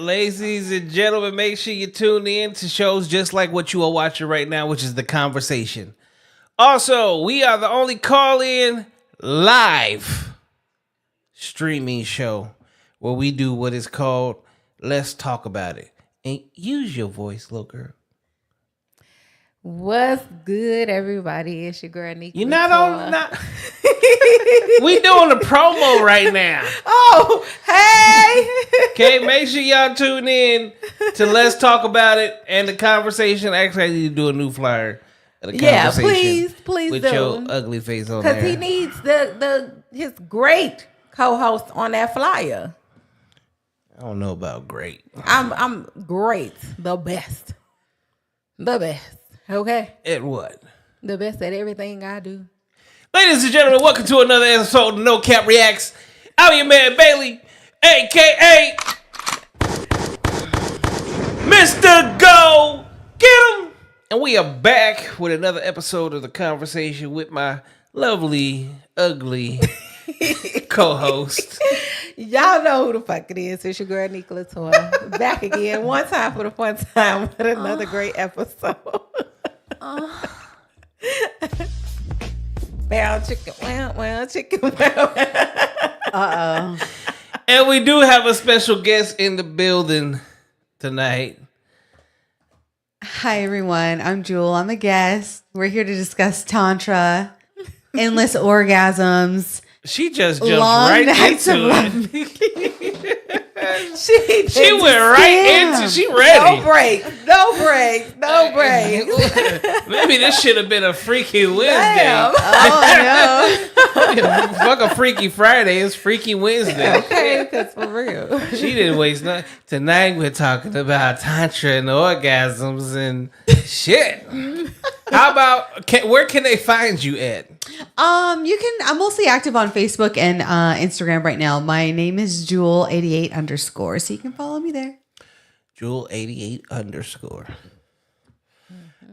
Ladies and gentlemen, make sure you tune in to shows just like what you are watching right now, which is The Conversation. Also, we are the only call-in live streaming show where we do what is called Let's Talk About It. And use your voice, little girl. What's good, everybody? It's your girl, Nika. You're not on. We doing a promo right now. Oh, hey. Okay, make sure y'all tune in to Let's Talk About It and The Conversation. Actually, I need to do a new flyer. Yeah, please with do. Your ugly face on there. Because he needs his great co-host on that flyer. I don't know about great. I'm great. The best. Okay? At what? The best at everything I do. Ladies and gentlemen, welcome to another episode of No Cap Reacts. I'm your man Bailey, a.k.a. Mr. Go Get 'em. And we are back with another episode of The Conversation with my lovely, ugly co-host. Y'all know who the fuck it is. It's your girl, Nika Toy. Back again, one time for the fun time with another great episode. Wow, chicken, wow, chicken, wow. Uh-oh. And we do have a special guest in the building tonight. Hi, everyone. I'm Jewell. I'm a guest. We're here to discuss Tantra, endless orgasms. She just jumped right into it. She went right into. She ready. No break. Maybe this should have been a Freaky Wednesday. Damn. Oh, no. Fuck a Freaky Friday. It's Freaky Wednesday. Okay, because for real. She didn't waste nothing. Tonight we're talking about Tantra and orgasms and shit. How about, where can they find you at? I'm mostly active on Facebook and Instagram right now. My name is Jewell88_. So you can follow me there. Jewell88_.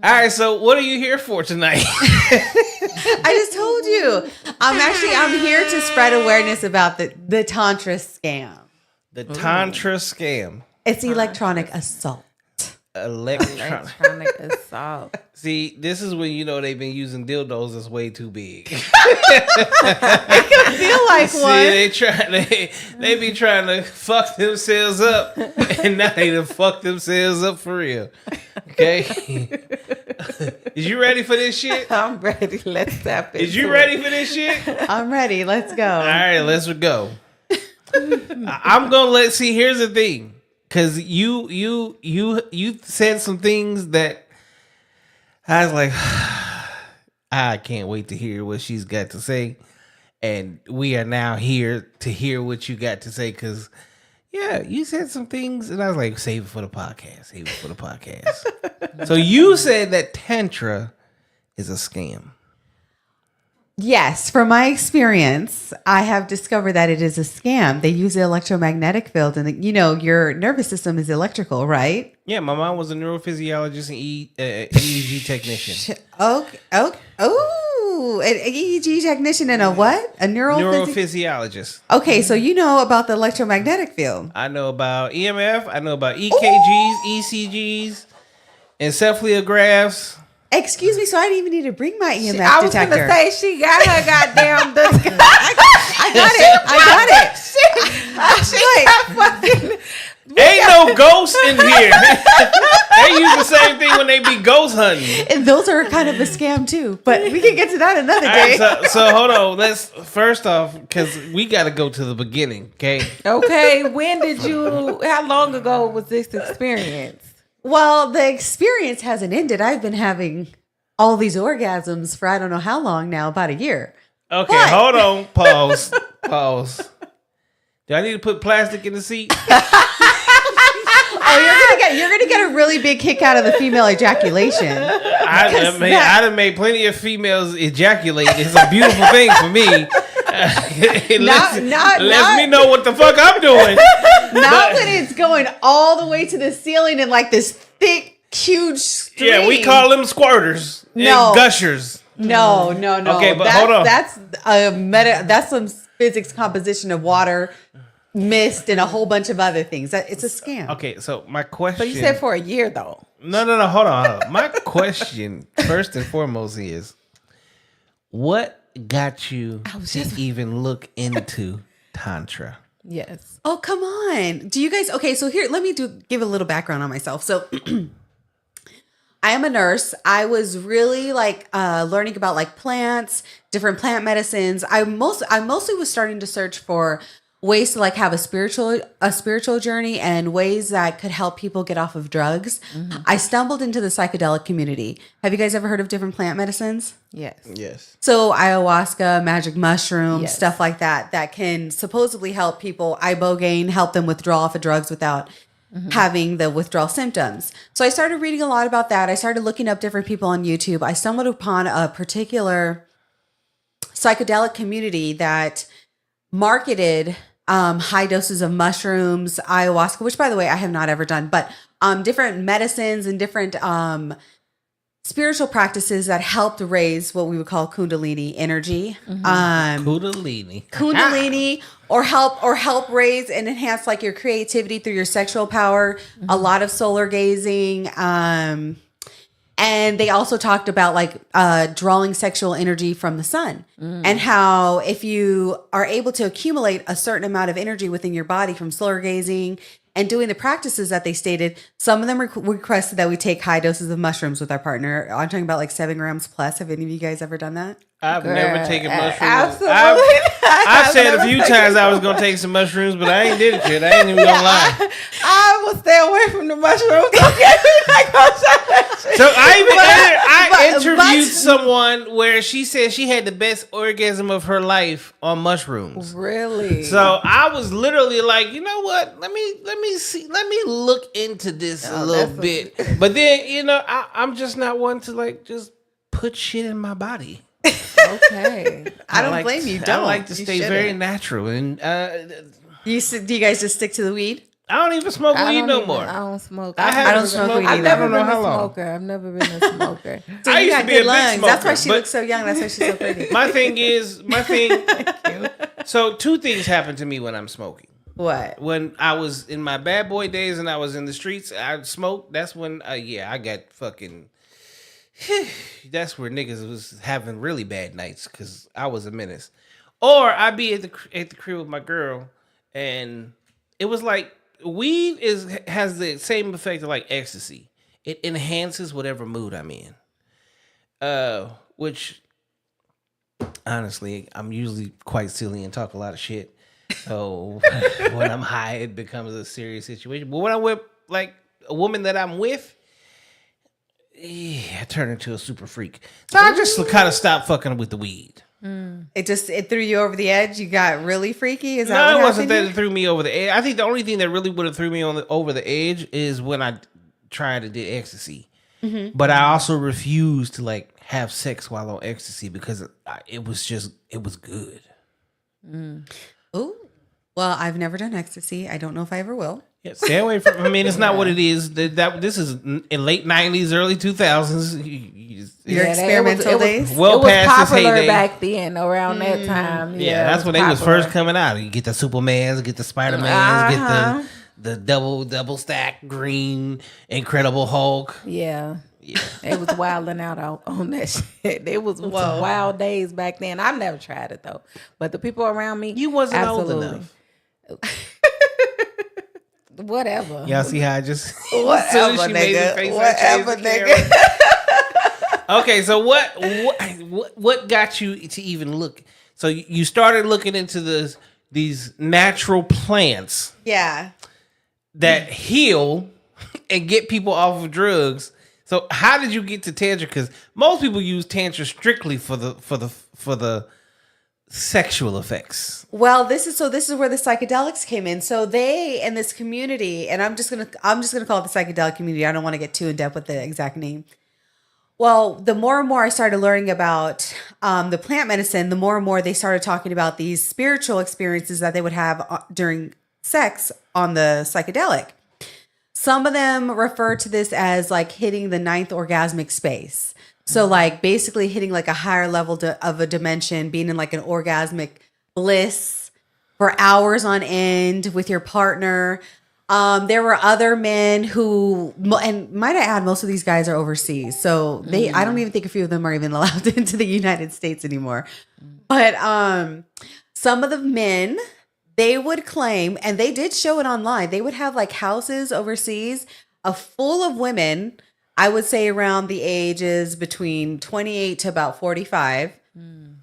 All right, so what are you here for tonight? I just told you. I'm here to spread awareness about the Tantra scam. The Tantra scam. It's electronic assault. Electronic assault. See, this is when you know they've been using dildos that's way too big. It could feel like one. They be trying to fuck themselves up, and now they done fuck themselves up for real. Okay, is you ready for this shit? I'm ready. Let's tap it. Is you ready for this shit? I'm ready. Let's go. All right, let's go. I'm gonna see. Here's the thing. Cause you said some things that I was like, I can't wait to hear what she's got to say, and we are now here to hear what you got to say. Cause yeah, you said some things, and I was like, save it for the podcast. So you said that Tantra is a scam. Yes, from my experience, I have discovered that it is a scam. They use the electromagnetic field, and your nervous system is electrical, right? Yeah, my mom was a neurophysiologist and EEG technician. Oh, an EEG technician and a what? A neurophysiologist. Okay, so you know about the electromagnetic field. I know about EMF. I know about EKGs, ECGs, encephalographs. Excuse me, so I didn't even need to bring my EMF detector. I was going to say, she got her goddamn... I got it. Ain't no ghosts in here. They use the same thing when they be ghost hunting. And those are kind of a scam too, but we can get to that another day. Right, so hold on. Let's first off, because we got to go to the beginning, okay? Okay, how long ago was this experience? Well, the experience hasn't ended. I've been having all these orgasms for I don't know how long now, about a year. Okay, hold on. Pause. Do I need to put plastic in the seat? You're gonna get a really big kick out of the female ejaculation. I done made plenty of females ejaculate. It's a beautiful thing for me. Let me know what the fuck I'm doing. Not when it's going all the way to the ceiling in like this thick, huge stream. Yeah, we call them squirters and gushers. No. Okay, but hold on. That's that's some physics composition of water mist and a whole bunch of other things. It's a scam. Okay, so my question. So you said for a year though. No. Hold on. My question, first and foremost, is what got you to even look into Tantra? Yes. Oh, come on. Do you guys, okay, so here, let me give a little background on myself. So I am a nurse. I was really learning about like plants, different plant medicines. I mostly was starting to search for ways to like have a spiritual journey and ways that could help people get off of drugs. Mm-hmm. I stumbled into the psychedelic community. Have you guys ever heard of different plant medicines? Yes. So ayahuasca, magic mushrooms, stuff like that can supposedly help people ibogaine, help them withdraw off of drugs without having the withdrawal symptoms. So I started reading a lot about that. I started looking up different people on YouTube. I stumbled upon a particular psychedelic community that marketed high doses of mushrooms, ayahuasca, which by the way, I have not ever done, but different medicines and different spiritual practices that helped raise what we would call Kundalini energy. Kundalini or help raise and enhance like your creativity through your sexual power, a lot of solar gazing. And they also talked about like drawing sexual energy from the sun and how if you are able to accumulate a certain amount of energy within your body from solar gazing and doing the practices that they stated, some of them requested that we take high doses of mushrooms with our partner. I'm talking about like 7 grams plus. Have any of you guys ever done that? I've never taken mushrooms. Absolutely. I've said a few times I was going to take some mushrooms, but I ain't did it yet. I ain't even going to lie. I will stay away from the mushrooms. Okay? So I interviewed someone where she said she had the best orgasm of her life on mushrooms. Really? So I was literally like, you know what? Let me look into this a little bit. But then, I'm just not one to like just put shit in my body. Okay. I don't blame you. Don't. I like to stay very natural. And do you guys just stick to the weed? I don't even smoke weed no more. I don't smoke. I don't smoke weed either. I've never been a smoker. I've never been a smoker. So you got good lungs. That's why she looks so young. That's why she's so pretty. So 2 things happen to me when I'm smoking. What? When I was in my bad boy days and I was in the streets, I smoked. That's when, I got fucking... That's where niggas was having really bad nights because I was a menace. Or I'd be at the crib with my girl, and it was like weed has the same effect of like ecstasy. It enhances whatever mood I'm in. Which honestly, I'm usually quite silly and talk a lot of shit. So when I'm high, it becomes a serious situation. But when I'm with like a woman that I'm with, I turn into a super freak. So I just kind of stopped fucking with the weed. It threw you over the edge. You got really freaky. Is that no, what it wasn't happened? that it threw me over the edge. I think the only thing that really would have threw me over the edge is when I tried to do ecstasy. Mm-hmm. But I also refused to like have sex while on ecstasy because it was good. Ooh. Well, I've never done ecstasy. I don't know if I ever will. Yeah, stay away from. I mean, it's not what it is. This is in late '90s, early 2000s. Your experimental days. Well, it was past popular its heyday. back then, around that time. Yeah, that's when they was first coming out. You get the Supermans, get the Spider-Mans, get the double stack green Incredible Hulk. Yeah. It was wilding out on that shit. It was some wild days back then. I've never tried it though, but the people around me, you wasn't old enough. Whatever. Y'all see how I just whatever, nigga. Whatever, nigga. Okay, so what got you to even look? So you started looking into these natural plants, that heal and get people off of drugs. So how did you get to Tantra? Because most people use Tantra strictly for the sexual effects. Well, this is where the psychedelics came in. So they in this community, and I'm just gonna call it the psychedelic community. I don't want to get too in depth with the exact name. Well, the more and more I started learning about the plant medicine, the more and more they started talking about these spiritual experiences that they would have during sex on the psychedelic. Some of them refer to this as like hitting the 9th orgasmic space. So like basically hitting like a higher level of a dimension, being in like an orgasmic bliss for hours on end with your partner. There were other men who, and might I add, most of these guys are overseas. So I don't even think a few of them are even allowed into the United States anymore. But some of the men, they would claim, and they did show it online, they would have like houses overseas full of women, I would say around the ages between 28 to about 45.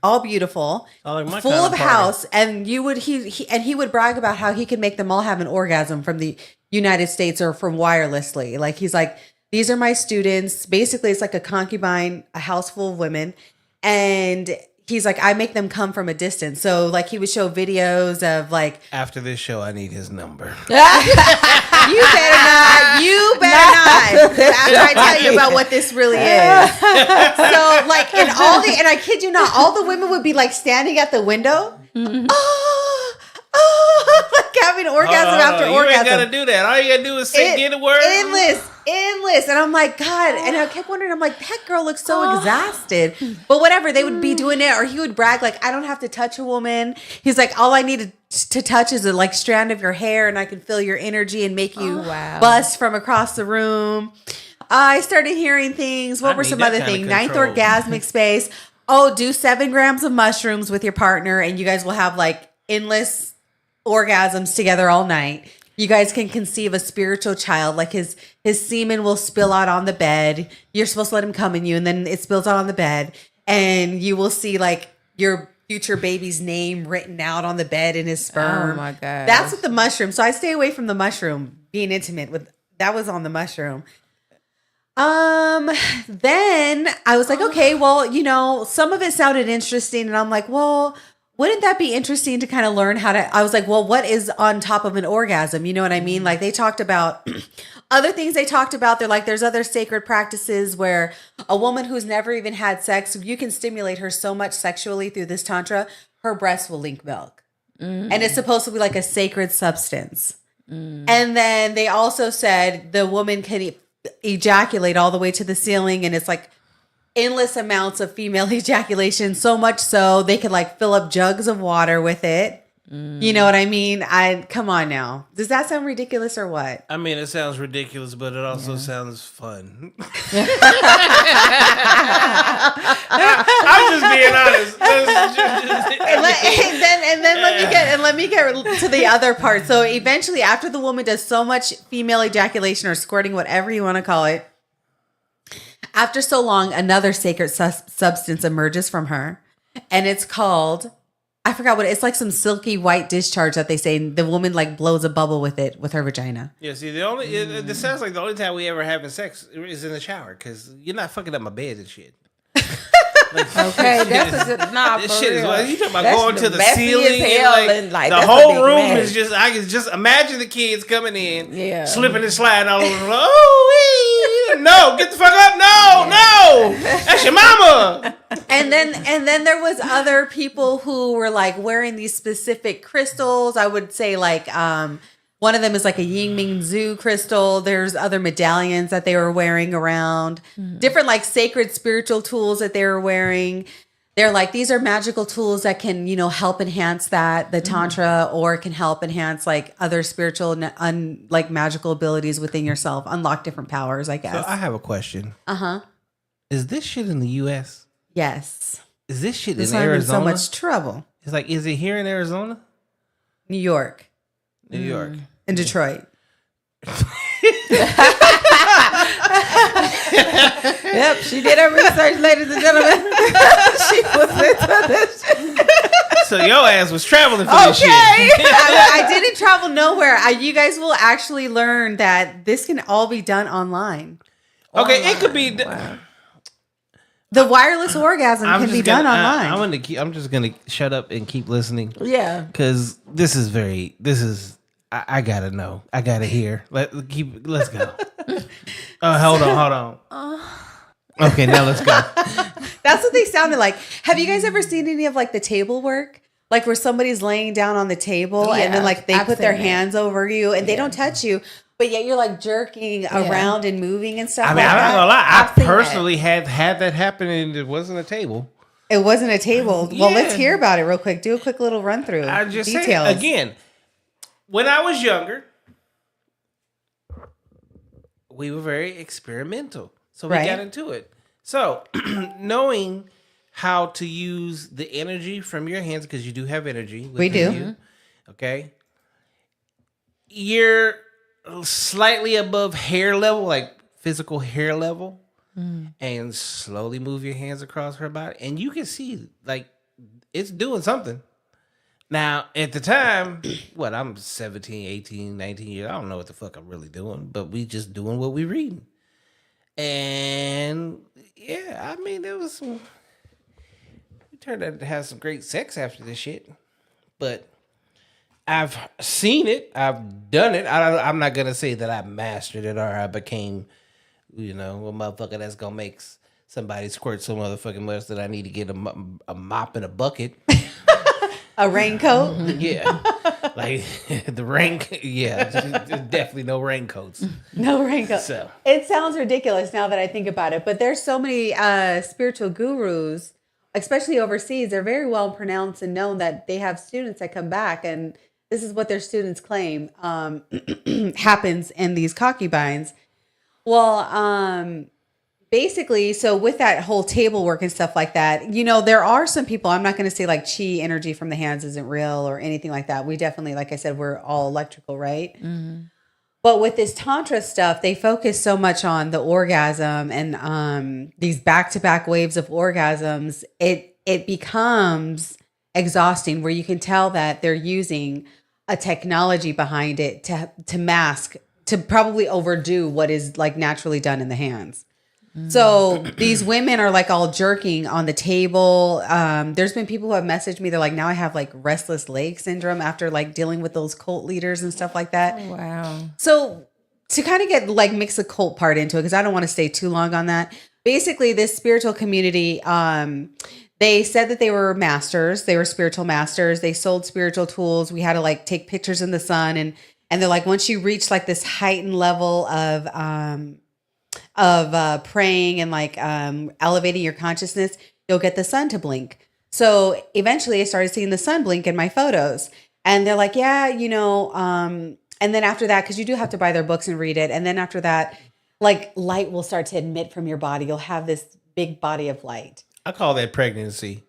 All beautiful, like full of house, and he would brag about how he could make them all have an orgasm from the United States or from wirelessly. Like he's like, these are my students. Basically, it's like a concubine, a house full of women, and he's like, I make them come from a distance. So like he would show videos of like, after this show, I need his number. You better not. You better not. After I tell you about what this really is. So like and I kid you not, all the women would be like standing at the window. Like having orgasm after orgasm. You ain't gotta do that. All you gotta do is say get a word. Endless. And I'm like, God. And I kept wondering, I'm like, that girl looks so exhausted. But whatever, they would be doing it, or he would brag like, I don't have to touch a woman. He's like, all I need to touch is a like strand of your hair, and I can feel your energy and make you bust from across the room. I started hearing things. What were some other things? Ninth orgasmic space. Oh, do 7 grams of mushrooms with your partner, and you guys will have like endless orgasms together all night. You guys can conceive a spiritual child. Like his semen will spill out on the bed. You're supposed to let him come in you, and then it spills out on the bed, and you will see like your future baby's name written out on the bed in his sperm. Oh my God. That's with the mushroom. So I stay away from the mushroom, being intimate with. That was on the mushroom. Then I was like, okay, well, some of it sounded interesting, and I'm like, well, wouldn't that be interesting to kind of learn how to, I was like, well, what is on top of an orgasm? You know what I mean? Like they talked about other things they talked about. They're like, there's other sacred practices where a woman who's never even had sex, you can stimulate her so much sexually through this Tantra, her breasts will leak milk. And it's supposed to be like a sacred substance. And then they also said the woman can ejaculate all the way to the ceiling, and it's like endless amounts of female ejaculation, so much so they could like fill up jugs of water with it. You know what I mean? Come on now. Does that sound ridiculous or what? I mean, it sounds ridiculous, but it also sounds fun. I'm just being honest. And then let me get to the other part. So eventually, after the woman does so much female ejaculation or squirting, whatever you want to call it, after so long, another sacred substance emerges from her, and it's called, I forgot what it's like, some silky white discharge that they say the woman like blows a bubble with it with her vagina. Yeah, see, this sounds like the only time we ever having sex is in the shower, because you're not fucking up my bed and shit. Okay, that's this shit real. is, you talking about That's going to the messy ceiling as hell, and and, like, the that's a whole big room mess. is just, I can just imagine the kids coming in, slipping and sliding all over. No, get the fuck up! No, that's your mama. And then there was other people who were like wearing these specific crystals. I would say like one of them is like a Ying Ming Zhu crystal. There's other medallions that they were wearing around, different like sacred spiritual tools that they were wearing. They're like, these are magical tools that can, help enhance the Tantra, or can help enhance like other spiritual, like magical abilities within yourself, unlock different powers, I guess. So I have a question. Uh-huh. Is this shit in the U.S.? Yes. Is this shit This in I'm in Arizona? so much trouble. It's like, is it here in Arizona? New York. New York. And Detroit. Yep, she did her research, ladies and gentlemen. She was into this shit. So your ass was traveling for this shit. I didn't travel nowhere. You guys will actually learn that this can all be done online. Okay, it could be. Wow. The wireless orgasm can be done online. I'm just gonna shut up and keep listening. Yeah, because this is. I gotta know. I gotta hear. Let's go. Hold on. Okay, now let's go. That's what they sounded like. Have you guys ever seen any of like the table work? Like where somebody's laying down on the table and then like they put their hands over you and they don't touch you, but yet you're like jerking around and moving and stuff. I mean, I'm not gonna lie. I personally had that happen, and it wasn't a table. It wasn't a table. Well, let's Yeah. hear about it real quick. Do a quick little run through. I just Details. say again, when I was younger, we were very experimental, so we Right. got into it. So knowing how to use the energy from your hands, because you do have energy. We do. You, okay. You're slightly above hair level, like physical hair level, and slowly move your hands across her body, and you can see like it's doing something. Now, at the time, I'm 17, 18, 19 years. I don't know what the fuck I'm really doing, but we just doing what we reading. And yeah, I mean, there was some. We turned out to have some great sex after this shit, but I've seen it. I've done it. I'm not gonna say that I mastered it or I became, a motherfucker that's gonna make somebody squirt so motherfucking much that I need to get a mop and a bucket. A raincoat. Yeah, like the rain. Yeah, there's definitely no raincoats. No raincoat. So It sounds ridiculous now that I think about it, but there's so many spiritual gurus, especially overseas. They're very well pronounced and known that they have students that come back, and this is what their students claim happens in these concubines. Well, basically, so with that whole table work and stuff like that, there are some people, I'm not going to say like chi energy from the hands isn't real or anything like that. We definitely, like I said, we're all electrical, right? Mm-hmm. But with this Tantra stuff, they focus so much on the orgasm and these back-to-back waves of orgasms. It becomes exhausting where you can tell that they're using a technology behind it to mask, to probably overdo what is like naturally done in the hands. So these women are like all jerking on the table. There's been people who have messaged me. They're like, now I have like restless leg syndrome after like dealing with those cult leaders and stuff like that. Oh, wow. So to kind of get like mix the cult part into it, because I don't want to stay too long on that. Basically, this spiritual community, they said that they were masters. They were spiritual masters. They sold spiritual tools. We had to like take pictures in the sun. And they're like, once you reach like this heightened level of praying and like elevating your consciousness, you'll get the sun to blink. So eventually I started seeing the sun blink in my photos. And they're like, yeah, and then after that, because you do have to buy their books and read it. And then after that, like light will start to emit from your body. You'll have this big body of light. I call that pregnancy.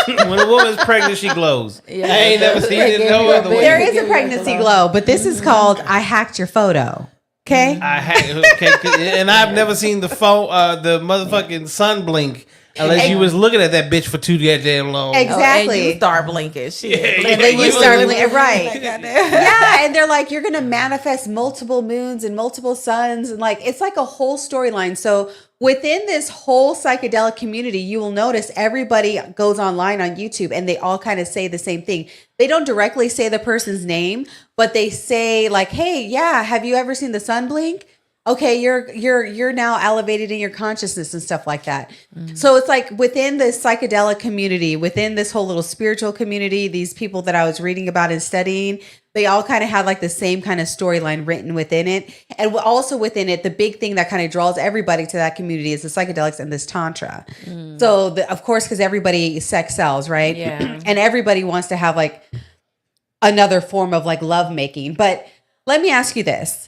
When a woman's pregnant, she glows. Yeah, I ain't never seen it no other way. There is a pregnancy glow, but this is called I hacked your photo. Okay. And I've never seen the phone, the motherfucking sun blink unless you was looking at that bitch for too goddamn long. Exactly. And you start blinking. Shit. And then you start blinking. Right. Goddamn. Yeah. And they're like, you're going to manifest multiple moons and multiple suns. And like, it's like a whole storyline. So within this whole psychedelic community, you will notice everybody goes online on YouTube and they all kind of say the same thing. They don't directly say the person's name, but they say like, hey, yeah, have you ever seen the sun blink? Okay, you're now elevated in your consciousness and stuff like that. Mm-hmm. So it's like within this psychedelic community, within this whole little spiritual community, these people that I was reading about and studying, they all kind of had like the same kind of storyline written within it. And also within it, the big thing that kind of draws everybody to that community is the psychedelics and this Tantra. Mm. So of course, because everybody sex sells, right? Yeah. And everybody wants to have like another form of like love making. But let me ask you this.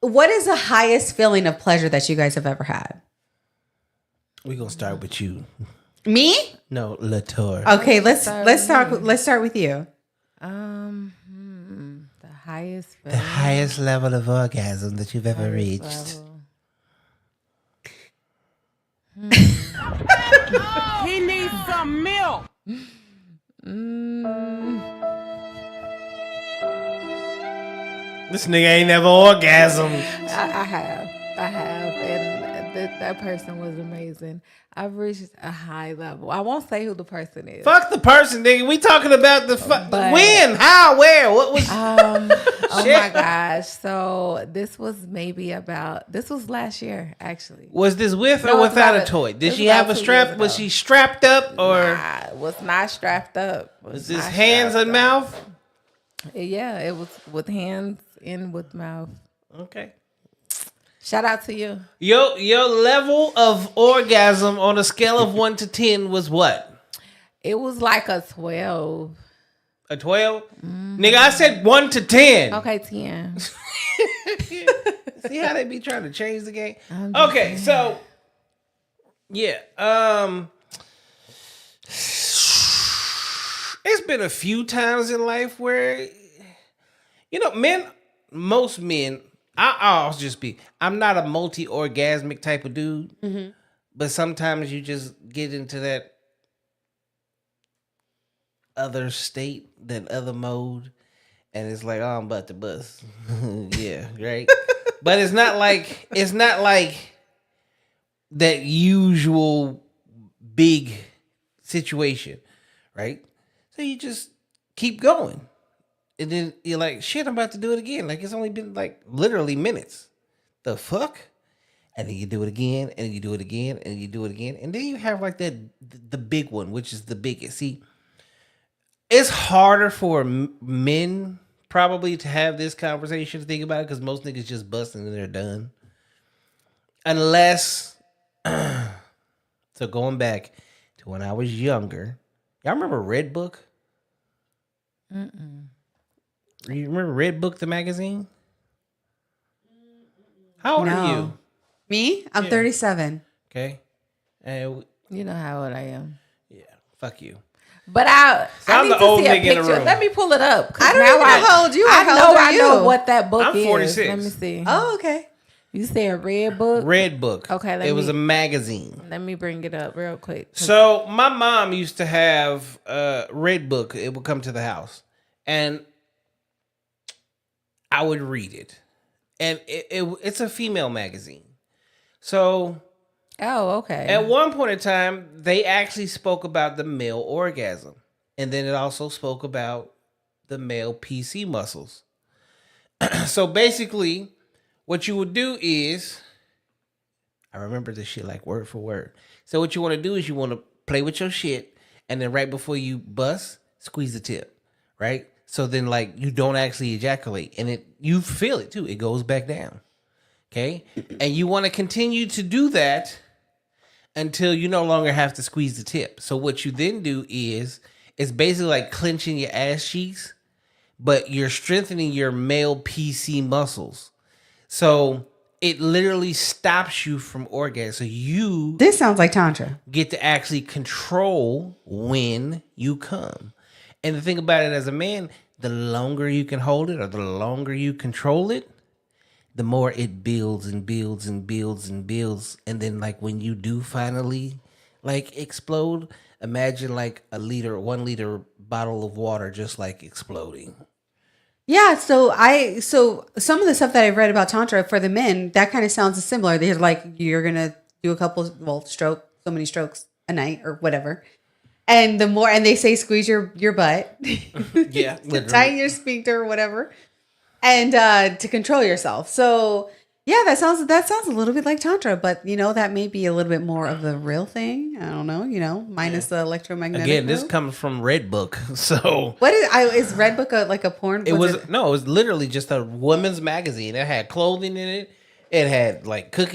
What is the highest feeling of pleasure that you guys have ever had? We're gonna start with you. Me? No, Latour. Okay, let's start with you. The highest The highest level of orgasm that you've ever reached. He needs some milk. This nigga ain't never orgasmed. I have, and that person was amazing. I've reached a high level. I won't say who the person is. Fuck the person, nigga. We talking about the But- when, how, where, what was? Oh my gosh! So this was last year, actually. Was this with No, or it's without about a toy? it Did was she have about a 2 strap? years Was ago. she strapped up or Nah, it was not strapped up. was this hands and mouth? Yeah, it was with hands in with mouth. Okay. Shout out to you. Your level of orgasm on a scale of 1 to 10 was what? It was like a 12. A 12? Nigga, I said 1 to 10. Okay, 10. See how they be trying to change the game? Okay, so yeah. It's been a few times in life where, most men, I'll just be, I'm not a multi-orgasmic type of dude, but sometimes you just get into that other state, that other mode, and it's like, oh, I'm about to bust. Yeah, right? But it's not like that usual big situation, right? So you just keep going. And then you're like, shit, I'm about to do it again. Like, it's only been like literally minutes. The fuck? And then you do it again, and you do it again, and you do it again. And then you have like the big one, which is the biggest. See, it's harder for men probably to have this conversation, to think about it, because most niggas just busting and they're done. Unless, so going back to when I was younger, y'all remember Red Book? You remember Red Book, the magazine? How old are you? Me? I'm 37. Okay. And You know how old I am. yeah, fuck you. But So I'm need the to old see a nigga in the picture. room. Let me pull it up. I don't even know how old you are. How old are you? I know what that book I'm is. 46. Let me see. Oh, okay. You said Red Book? Red Book. Okay, it was a magazine. Let me bring it up real quick. So my mom used to have Red Book. It would come to the house, and I would read it. And it's a female magazine. So Oh, okay. at one point in time, they actually spoke about the male orgasm. And then it also spoke about the male PC muscles. So basically, what you would do is, I remember this shit like word for word. So what you want to do is you want to play with your shit, and then right before you bust, squeeze the tip, right? So then like you don't actually ejaculate, and you feel it too. It goes back down, okay? And you want to continue to do that until you no longer have to squeeze the tip. So what you then do is, it's basically like clenching your ass cheeks, but you're strengthening your male PC muscles. So it literally stops you from orgasm. So you This sounds like Tantra. get to actually control when you come. And the thing about it, as a man, the longer you can hold it or the longer you control it, the more it builds and builds and builds and builds. And then like when you do finally like explode, imagine like 1 liter bottle of water just like exploding. Yeah, so some of the stuff that I've read about Tantra for the men, that kind of sounds similar. They're like, you're gonna do so many strokes a night or whatever. And they say squeeze your butt. Yeah. To tighten your sphincter or whatever. And to control yourself. So yeah, that sounds a little bit like Tantra, but that may be a little bit more of the real thing. I don't know, minus the electromagnetic. Again, this comes from Red Book. So what is Red Book like a porn? It was literally just a women's magazine. It had clothing in it. It had like cook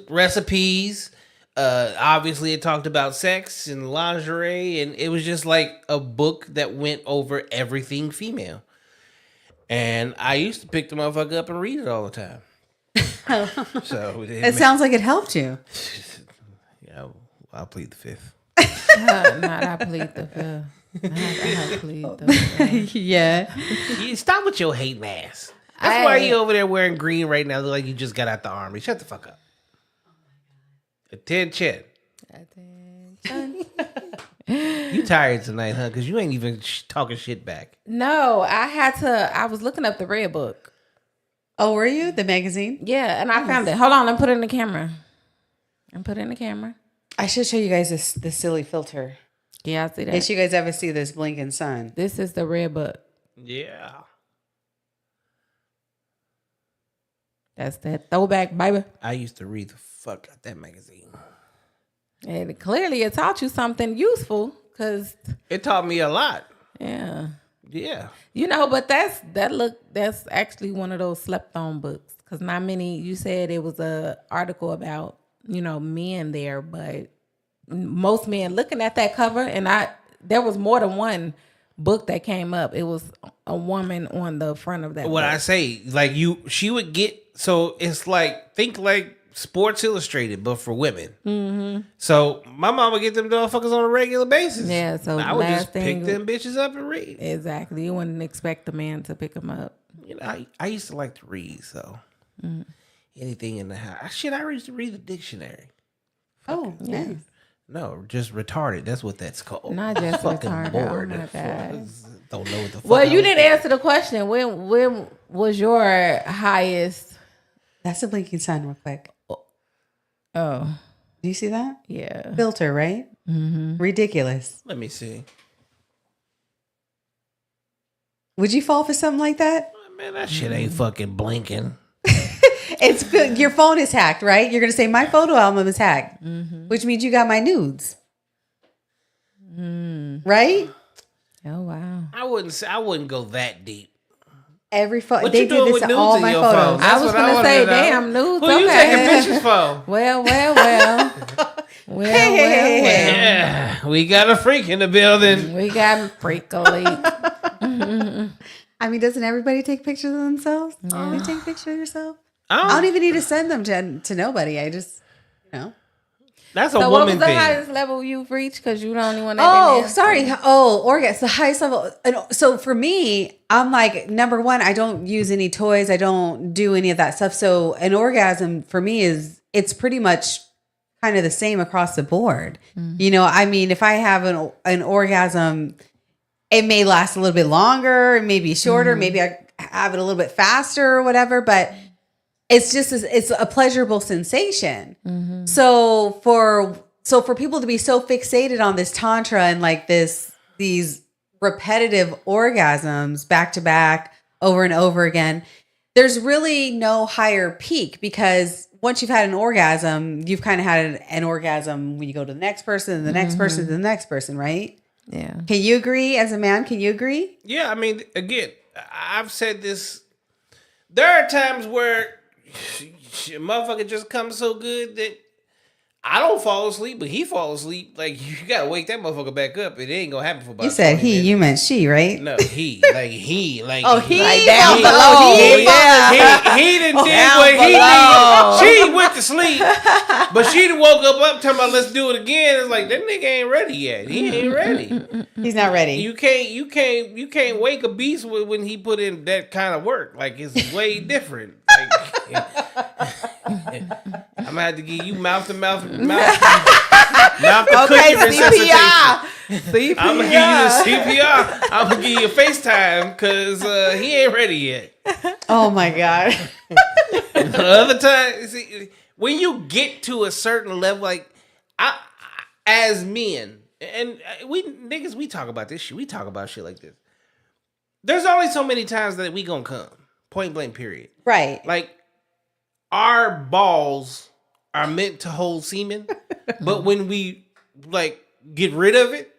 recipes. Obviously it talked about sex and lingerie, and it was just like a book that went over everything female. And I used to pick the motherfucker up and read it all the time. So it sounds like it helped you. Yeah, I'll plead the fifth. Not I plead the fifth. I plead the fifth. Yeah. You stop with your hating ass. That's why you over there wearing green right now. Look like you just got out the army. Shut the fuck up. Attention. You tired tonight, huh? Because you ain't even talking shit back. No, I was looking up the Red Book. Oh, were you? The magazine? Yeah, and I found it. Hold on, let me put it in the camera. I should show you guys this silly filter. Yeah, I see In that. case you guys ever see this blinking sun. This is the Red Book. Yeah. That's that throwback, baby. I used to read the fuck out that magazine. And clearly it taught you something useful, because It taught me a lot. yeah. Yeah. But that's actually one of those slept on books, because not many. You said it was a article about men there, but most men looking at that cover, and there was more than one book that came up. It was a woman on the front of that. What book. I say, like she would get. So it's like think like Sports Illustrated, but for women. Mm-hmm. So my mom would get them motherfuckers on a regular basis. Yeah, so I would just pick them bitches up and read. Exactly. You wouldn't expect the man to pick them up. I used to like to read, so anything in the house. Shit, I used to read the dictionary. Oh, Yeah. nice. No, just retarded. That's what that's called. Not just Fucking retarded. bored. Oh my God. Don't know what the fuck. Well, you didn't answer the question. When was your highest? That's a blinking sign real quick. Oh, Do you see that? yeah. Filter, right? Mm-hmm. Ridiculous. Let me see. Would you fall for something like that? Man, that shit ain't fucking blinking. It's good. Your phone is hacked, right? You're going to say my photo album is hacked, which means you got my nudes. Right? Oh wow. I wouldn't go that deep. Every phone. What They you do doing this with to nudes all in my your photos. phone? That's I was what I gonna wanna say, know. damn, nudes. Who you okay. taking pictures for? Well. Yeah, we got a freak in the building. We got freak elite. I mean, doesn't everybody take pictures of themselves? You take pictures of yourself? I I don't even need to send them to nobody. I just, That's a So what was woman the thing. highest level you've reached? Because you're the only one that Oh, didn't answer. sorry. Oh, orgasm, the highest level. And so for me, I'm like, number one, I don't use any toys. I don't do any of that stuff. So an orgasm for me it's pretty much kind of the same across the board. I mean, if I have an orgasm, it may last a little bit longer, it may be shorter, maybe I have it a little bit faster or whatever, but it's just it's a pleasurable sensation. So for people to be so fixated on this tantra and like these repetitive orgasms back to back over and over again, there's really no higher peak, because once you've had an orgasm, you've kind of had an orgasm when you go to the next person and the next person and the next person, right? Yeah. Can you agree as a man? Can you agree? Yeah, I mean, again, I've said this. There are times where motherfucker just comes so good that I don't fall asleep, but he falls asleep. Like, you gotta wake that motherfucker back up. It ain't gonna happen for about You said 20 he, minutes. you meant she, right? No, he. Like, he. Like, Oh, he like falls He, below. he didn't did Down what he below. did. She went to sleep, but she done woke up talking about let's do it again. It's like, that nigga ain't ready yet. He ain't ready. He's not ready. You can't wake a beast when he put in that kind of work. Like, it's way different. Like, I'm gonna have to give you mouth to Okay, cookie resuscitation. CPR. I'm gonna give you the CPR. I'm gonna give you a FaceTime because he ain't ready yet. Oh my God. The other time, see, when you get to a certain level, like as men, and we talk about this shit. We talk about shit like this. There's only so many times that we gonna come. Point blank. Period. Right. Like, our balls are meant to hold semen, but when we like get rid of it,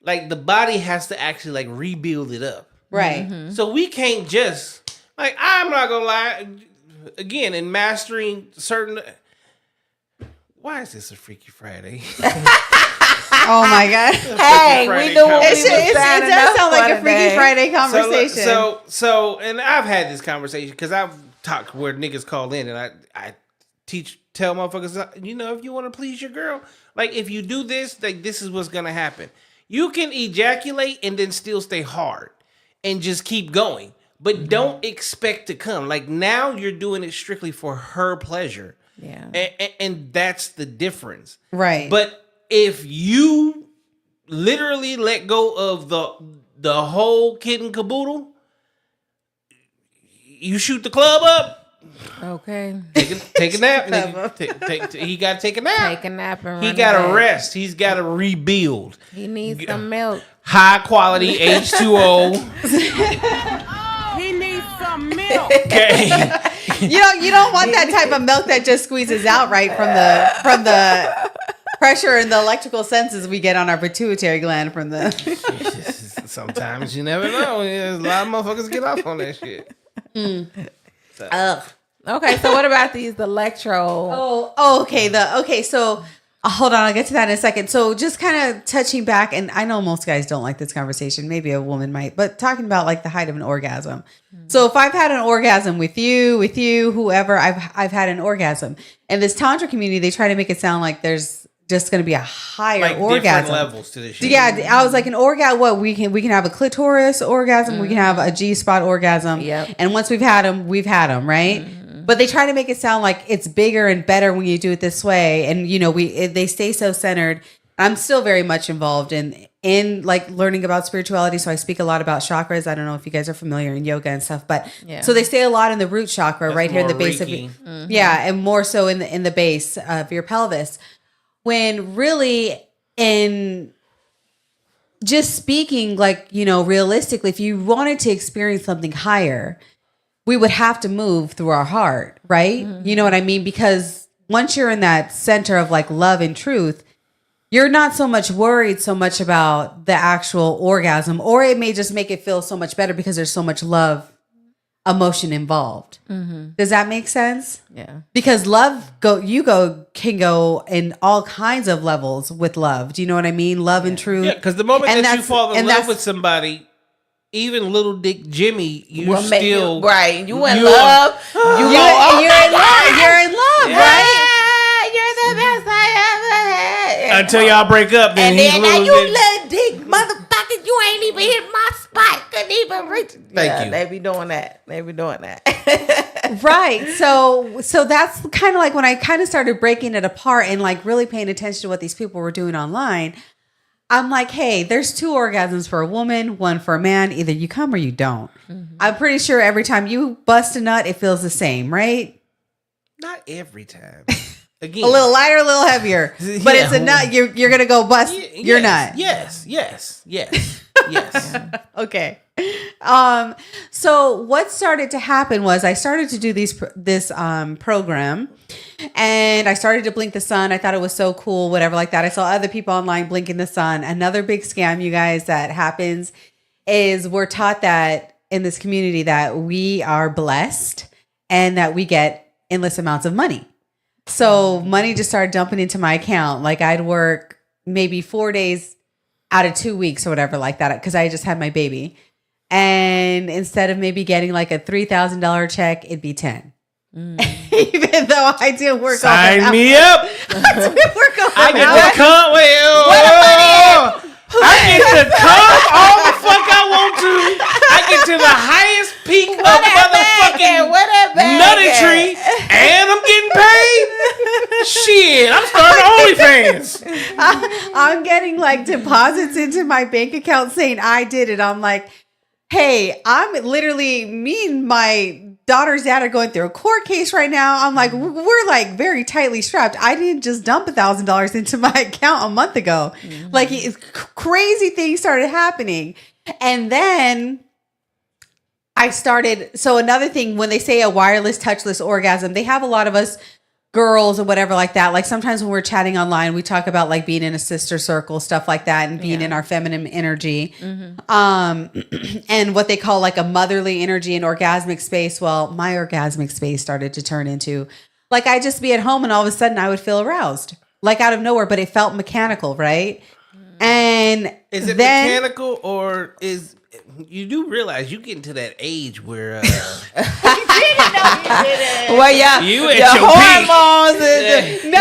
like the body has to actually like rebuild it up. Right. So we can't just like, I'm not gonna lie, again, in mastering certain. Why is this a Freaky Friday? Oh my God. Hey, Friday we knew what we conversation. was It signing does up sound like for a Freaky today. Friday conversation. So, and I've had this conversation because I've talked where niggas call in, and I tell motherfuckers, if you want to please your girl, like, if you do this, like, this is what's gonna happen. You can ejaculate and then still stay hard and just keep going, but don't expect to come. Like, now you're doing it strictly for her pleasure. Yeah. And that's the difference. Right. But if you literally let go of the whole kit and caboodle, you shoot the club up. Okay. Take a nap. Nigga. He got to take a nap. Take a nap and He run got to back. rest. He's got to rebuild. He needs some milk. High quality H2O. He needs some milk. Okay. you don't want that type of milk that just squeezes out right from the pressure and the electrical senses we get on our pituitary gland from the. Sometimes you never know. A lot of motherfuckers get off on that shit. Ugh. Okay, so what about these electro? Okay. So hold on, I'll get to that in a second. So just kind of touching back, and I know most guys don't like this conversation. Maybe a woman might, but talking about like the height of an orgasm. So if I've had an orgasm with you, whoever, I've had an orgasm. And this Tantra community, they try to make it sound like there's just going to be a higher like orgasm. Different levels to this shit. Yeah, I was like an orgasm. What we can have a clitoris orgasm, we can have a G-spot orgasm. Yep. And once we've had them, right? But they try to make it sound like it's bigger and better when you do it this way. And they stay so centered. I'm still very much involved in like learning about spirituality. So I speak a lot about chakras. I don't know if you guys are familiar in yoga and stuff, but so they stay a lot in the root chakra. That's right here in the base Reiki. of yeah, and more so in the base of your pelvis. When really in just speaking, like, realistically, if you wanted to experience something higher, we would have to move through our heart, right? You know what I mean? Because once you're in that center of like love and truth, you're not so much worried so much about the actual orgasm, or it may just make it feel so much better because there's so much love, emotion involved. Does that make sense? Yeah. Because love can go in all kinds of levels with love. Do you know what I mean? Love and truth. Yeah, because the moment that you fall in love with somebody, even little Dick Jimmy, you're still right. You in love. You're in love. You're in love, right? You're the best I ever had. Until y'all break up, then he's now little you Dick. little dick motherfucker. You ain't even hit my spot. Couldn't even reach. Thank you. They be doing that. Right. So that's kind of like when I kind of started breaking it apart and like really paying attention to what these people were doing online. I'm like, hey, there's 2 orgasms for a woman, 1 for a man. Either you come or you don't. I'm pretty sure every time you bust a nut, it feels the same, right? Not every time. Again, A little lighter, a little heavier. But it's a nut. You're going to go bust your nut. Yes. Okay. So what started to happen was I started to do this program, and I started to blink the sun. I thought it was so cool, whatever like that. I saw other people online blinking the sun. Another big scam, you guys, that happens is we're taught that in this community that we are blessed and that we get endless amounts of money. So money just started dumping into my account. Like I'd work maybe 4 days out of 2 weeks or whatever like that, because I just had my baby. And instead of maybe getting like a $3,000 check, it'd be 10. Even though I didn't work on it. Sign me up. I get to come. I get to come all the fuck I want to. I get to the highest peak of motherfucking nutty, and I'm getting paid. Shit, I'm starting OnlyFans. I'm getting like deposits into my bank account saying I did it. I'm like, hey, I'm literally, me and my daughter's dad are going through a court case right now. I'm like, we're like very tightly strapped. I didn't just dump $1,000 into my account a month ago. Like crazy things started happening. And then I started, so another thing, when they say a wireless touchless orgasm, they have a lot of us girls or whatever like that. Like sometimes when we're chatting online, we talk about like being in a sister circle, stuff like that, and being in our feminine energy. And what they call like a motherly energy and orgasmic space. Well, my orgasmic space started to turn into like, I'd just be at home and all of a sudden I would feel aroused, like out of nowhere, but it felt mechanical, right? And is it mechanical, or is you do realize you get into that age where well, yeah, you at your your hormones. I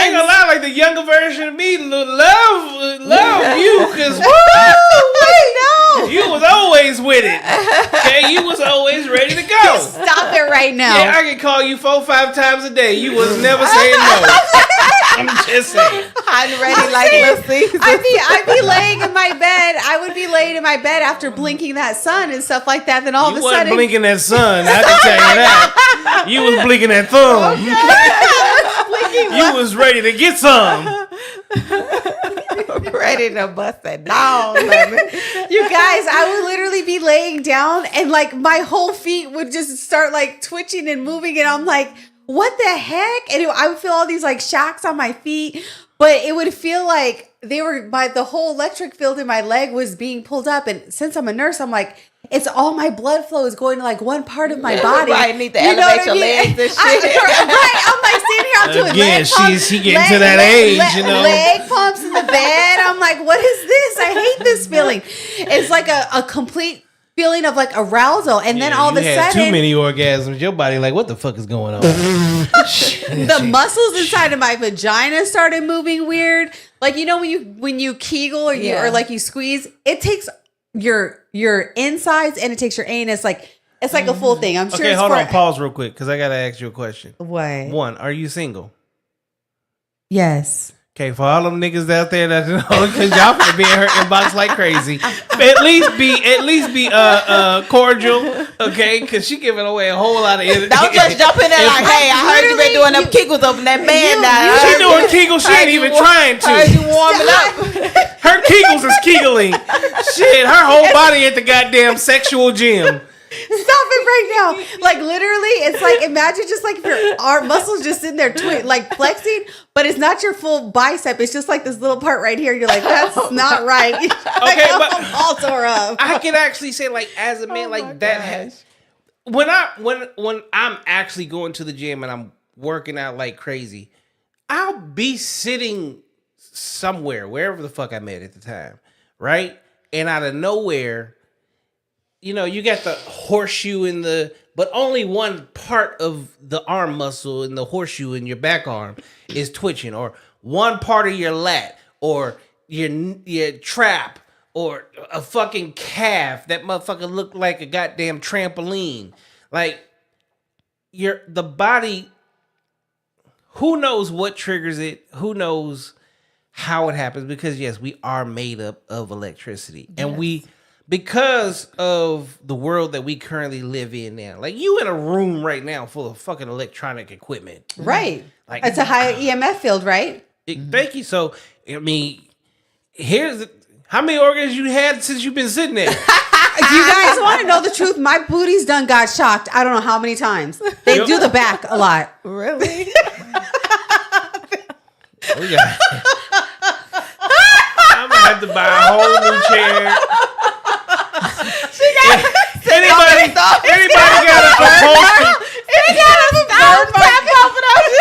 ain't gonna lie, like the younger version of me love you, because you was always with it. Okay, you was always ready to go. Stop it right now. Yeah, I can call you 4-5 times a day. You was never saying no. I'm just saying. I'm ready like Lucy. I'd be laying in my bed. I would be laying in my bed after blinking that sun and stuff like that. Then all of a sudden, blinking that sun. I can tell you that. You was blinking that thumb. You was ready to get some. Ready to bust it down. You guys, I would literally be laying down and like my whole feet would just start like twitching and moving, and I'm like, what the heck? And I would feel all these like shocks on my feet, but it would feel like they were, the whole electric field in my leg was being pulled up. And since I'm a nurse, I'm like, it's all my blood flow is going to like one part of my body. Right, need to elevate your legs and shit. I'm like sitting here, I'm doing Again, leg pumps, she getting to that age, you know. Leg pumps in the bed. I'm like, what is this? I hate this feeling. It's like a complete feeling of like arousal, and then all of a sudden, too many orgasms. Your body like, what the fuck is going on? the muscles inside of my vagina started moving weird. Like, you know, when you Kegel or or like you squeeze, it takes your insides and it takes your anus. Like, it's like a full thing. I'm sure. Okay, hold on, pause real quick because I gotta ask you a question. What? One, are you single? Yes. Okay, for all them niggas out there that because y'all finna be in her inbox like crazy. At least be cordial, okay? Because she giving away a whole lot of energy. Don't just jump in there like, hey, I heard you been doing them Kegels over that man now. She doing Kegels, she ain't even trying to. Heard you warming up. Her Kegels is Kegeling. Shit, her whole body at the goddamn sexual gym. Stop it right now. Like, literally, it's like, imagine just like your arm muscles just sitting there like flexing, but it's not your full bicep. It's just like this little part right here. You're like, that's not right. Okay, like, but I'm all tore up. I can actually say, like, as a man, like that. When I'm actually going to the gym and I'm working out like crazy, I'll be sitting somewhere, wherever the fuck I'm at the time, right? And out of nowhere, you know, you got the horseshoe but only one part of the arm muscle in the horseshoe in your back arm is twitching, or one part of your lat, or your trap, or a fucking calf. That motherfucker looked like a goddamn trampoline. Like, the body, who knows what triggers it? Who knows how it happens? Because yes, we are made up of electricity, and because of the world that we currently live in now, like you in a room right now full of fucking electronic equipment. Right. Like, it's a high EMF field, right? Thank you. So, I mean, how many organs you had since you've been sitting there? You guys want to know the truth? My booty's done got shocked. I don't know how many times. They do the back a lot. Really? Oh, yeah. I'm going to have to buy a whole new chair. Anybody got a upholstery? She got a stone back off of those.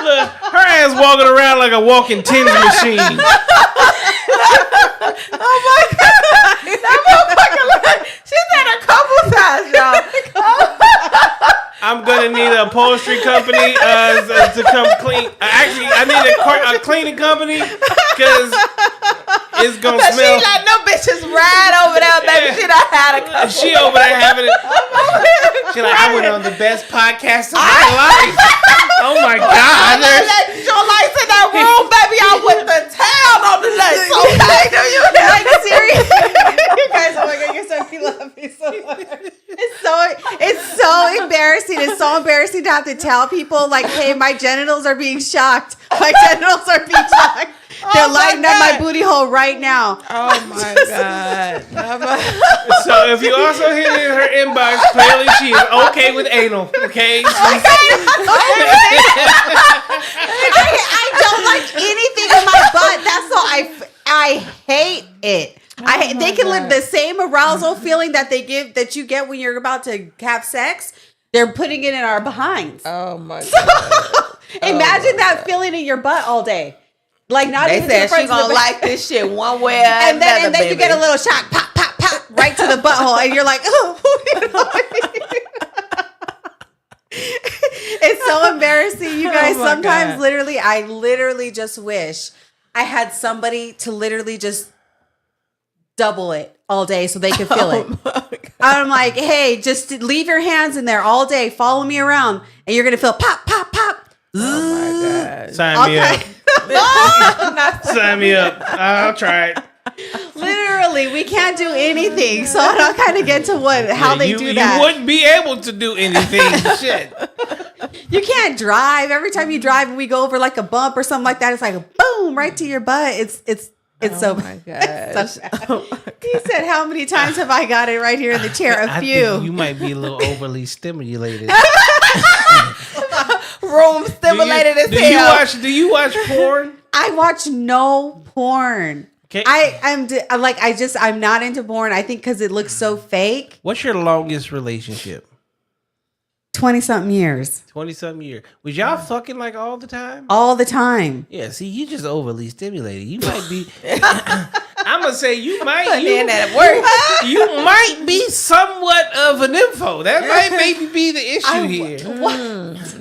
Look, her ass walking around like a walking tins machine. Oh my God. That motherfucker, she's had a couple times, y'all. I'm gonna need an upholstery company to come clean. Actually, I need a cleaning company because it's gonna smell. She like, no bitches ride over there, baby. She done had a couple. She over there having it. She like, I went on the best podcast of my life. Oh my God! Your lights in that room, baby. I went to town on the lights. Okay, do you like serious? You guys, oh my God, you're so you love me so much. It's so embarrassing. It's so embarrassing to have to tell people like, hey, my genitals are being shocked. My genitals are being shocked. They're lighting up my booty hole right now. Oh my God. So if you also hit in her inbox, clearly she is okay with anal. Okay. I don't like anything in my butt. That's all. I hate it. They can live the same arousal feeling that you get when you're about to have sex. They're putting it in our behinds. Oh my God. Imagine that feeling in your butt all day. Like, not they even said to the front she gonna like this shit one way or and another, then you get a little shock, pop, pop, pop, right to the butthole, and you're like, oh. You know what I mean? It's so embarrassing, you guys. Oh Sometimes, God. I literally just wish I had somebody to literally just double it all day so they could feel it. I'm like, hey, just leave your hands in there all day, follow me around, and you're gonna feel pop, pop, pop. Oh my God. Sign me up. Sign me up. I'll try it. Literally, we can't do anything. So I kind of get to how they do that. You wouldn't be able to do anything. Shit. You can't drive. Every time you drive and we go over like a bump or something like that, it's like a boom right to your butt. It's so my gosh. it's so bad. He said, how many times have I got it right here in the chair? A few. I think you might be a little overly stimulated. Room stimulated as hell. Do you watch porn? I watch no porn. Okay. I'm not into porn. I think because it looks so fake. What's your longest relationship? 20-something years. 20-something years. Was y'all fucking like all the time? All the time. Yeah, see, you just overly stimulated. You might be. I'm gonna say you might. in at work. You might be somewhat of an info. That might maybe be the issue here.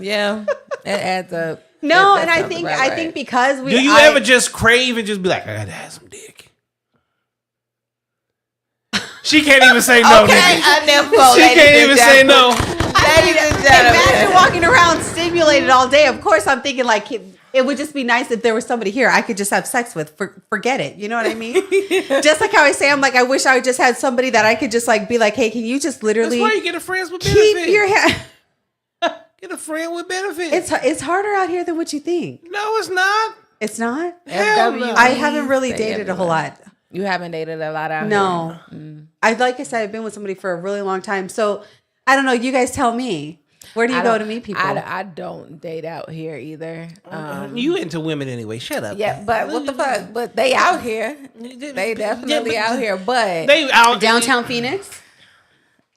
Yeah, it adds up. No, That and I sounds think about I right. think because we. Do you ever just crave and just be like, I gotta have some dick? She can't even say no. Okay, nigga. uninfo, She can't even say no. Ladies and gentlemen. Imagine walking around stimulated all day. Of course, I'm thinking like it would just be nice if there was somebody here I could just have sex with. Forget it. You know what I mean? Just like how I say, I'm like, I wish I would just had somebody that I could just like be like, hey, can you just literally That's why you get a friends with benefits. keep your hand? Get a friend with benefits. It's harder out here than what you think. No, it's not. It's not. Hell no. I haven't really dated a whole lot. You haven't dated a lot out No. here. Like I said, I've been with somebody for a really long time. So I don't know. You guys tell me. Where do you go to meet people? I don't date out here either. You into women anyway. Shut up. Yeah, but what the fuck? But they out here. They definitely out here. But They out Downtown Phoenix?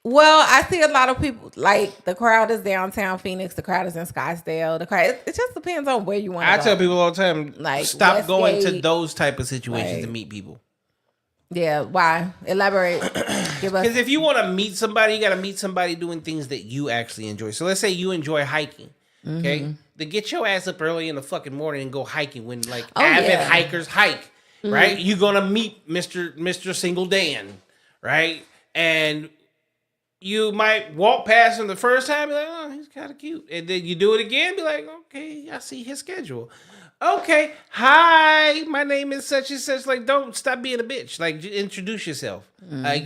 well, I see a lot of people. Like the crowd is downtown Phoenix. The crowd is in Scottsdale. The crowd. It just depends on where you want. I tell people all the time, Like, stop going to Westgate, those type of situations to like- meet people. Yeah. Why? Elaborate. Give us. Because if you want to meet somebody, you got to meet somebody doing things that you actually enjoy. So let's say you enjoy hiking, okay? Then get your ass up early in the fucking morning and go hiking when like avid yeah. hikers hike, right? You're gonna meet Mr. Single Dan, right? And you might walk past him the first time, be like, oh, he's kind of cute, and then you do it again, be like, okay, I see his schedule. Okay, hi, my name is such and such. Like, don't stop being a bitch. Like, introduce yourself. Like,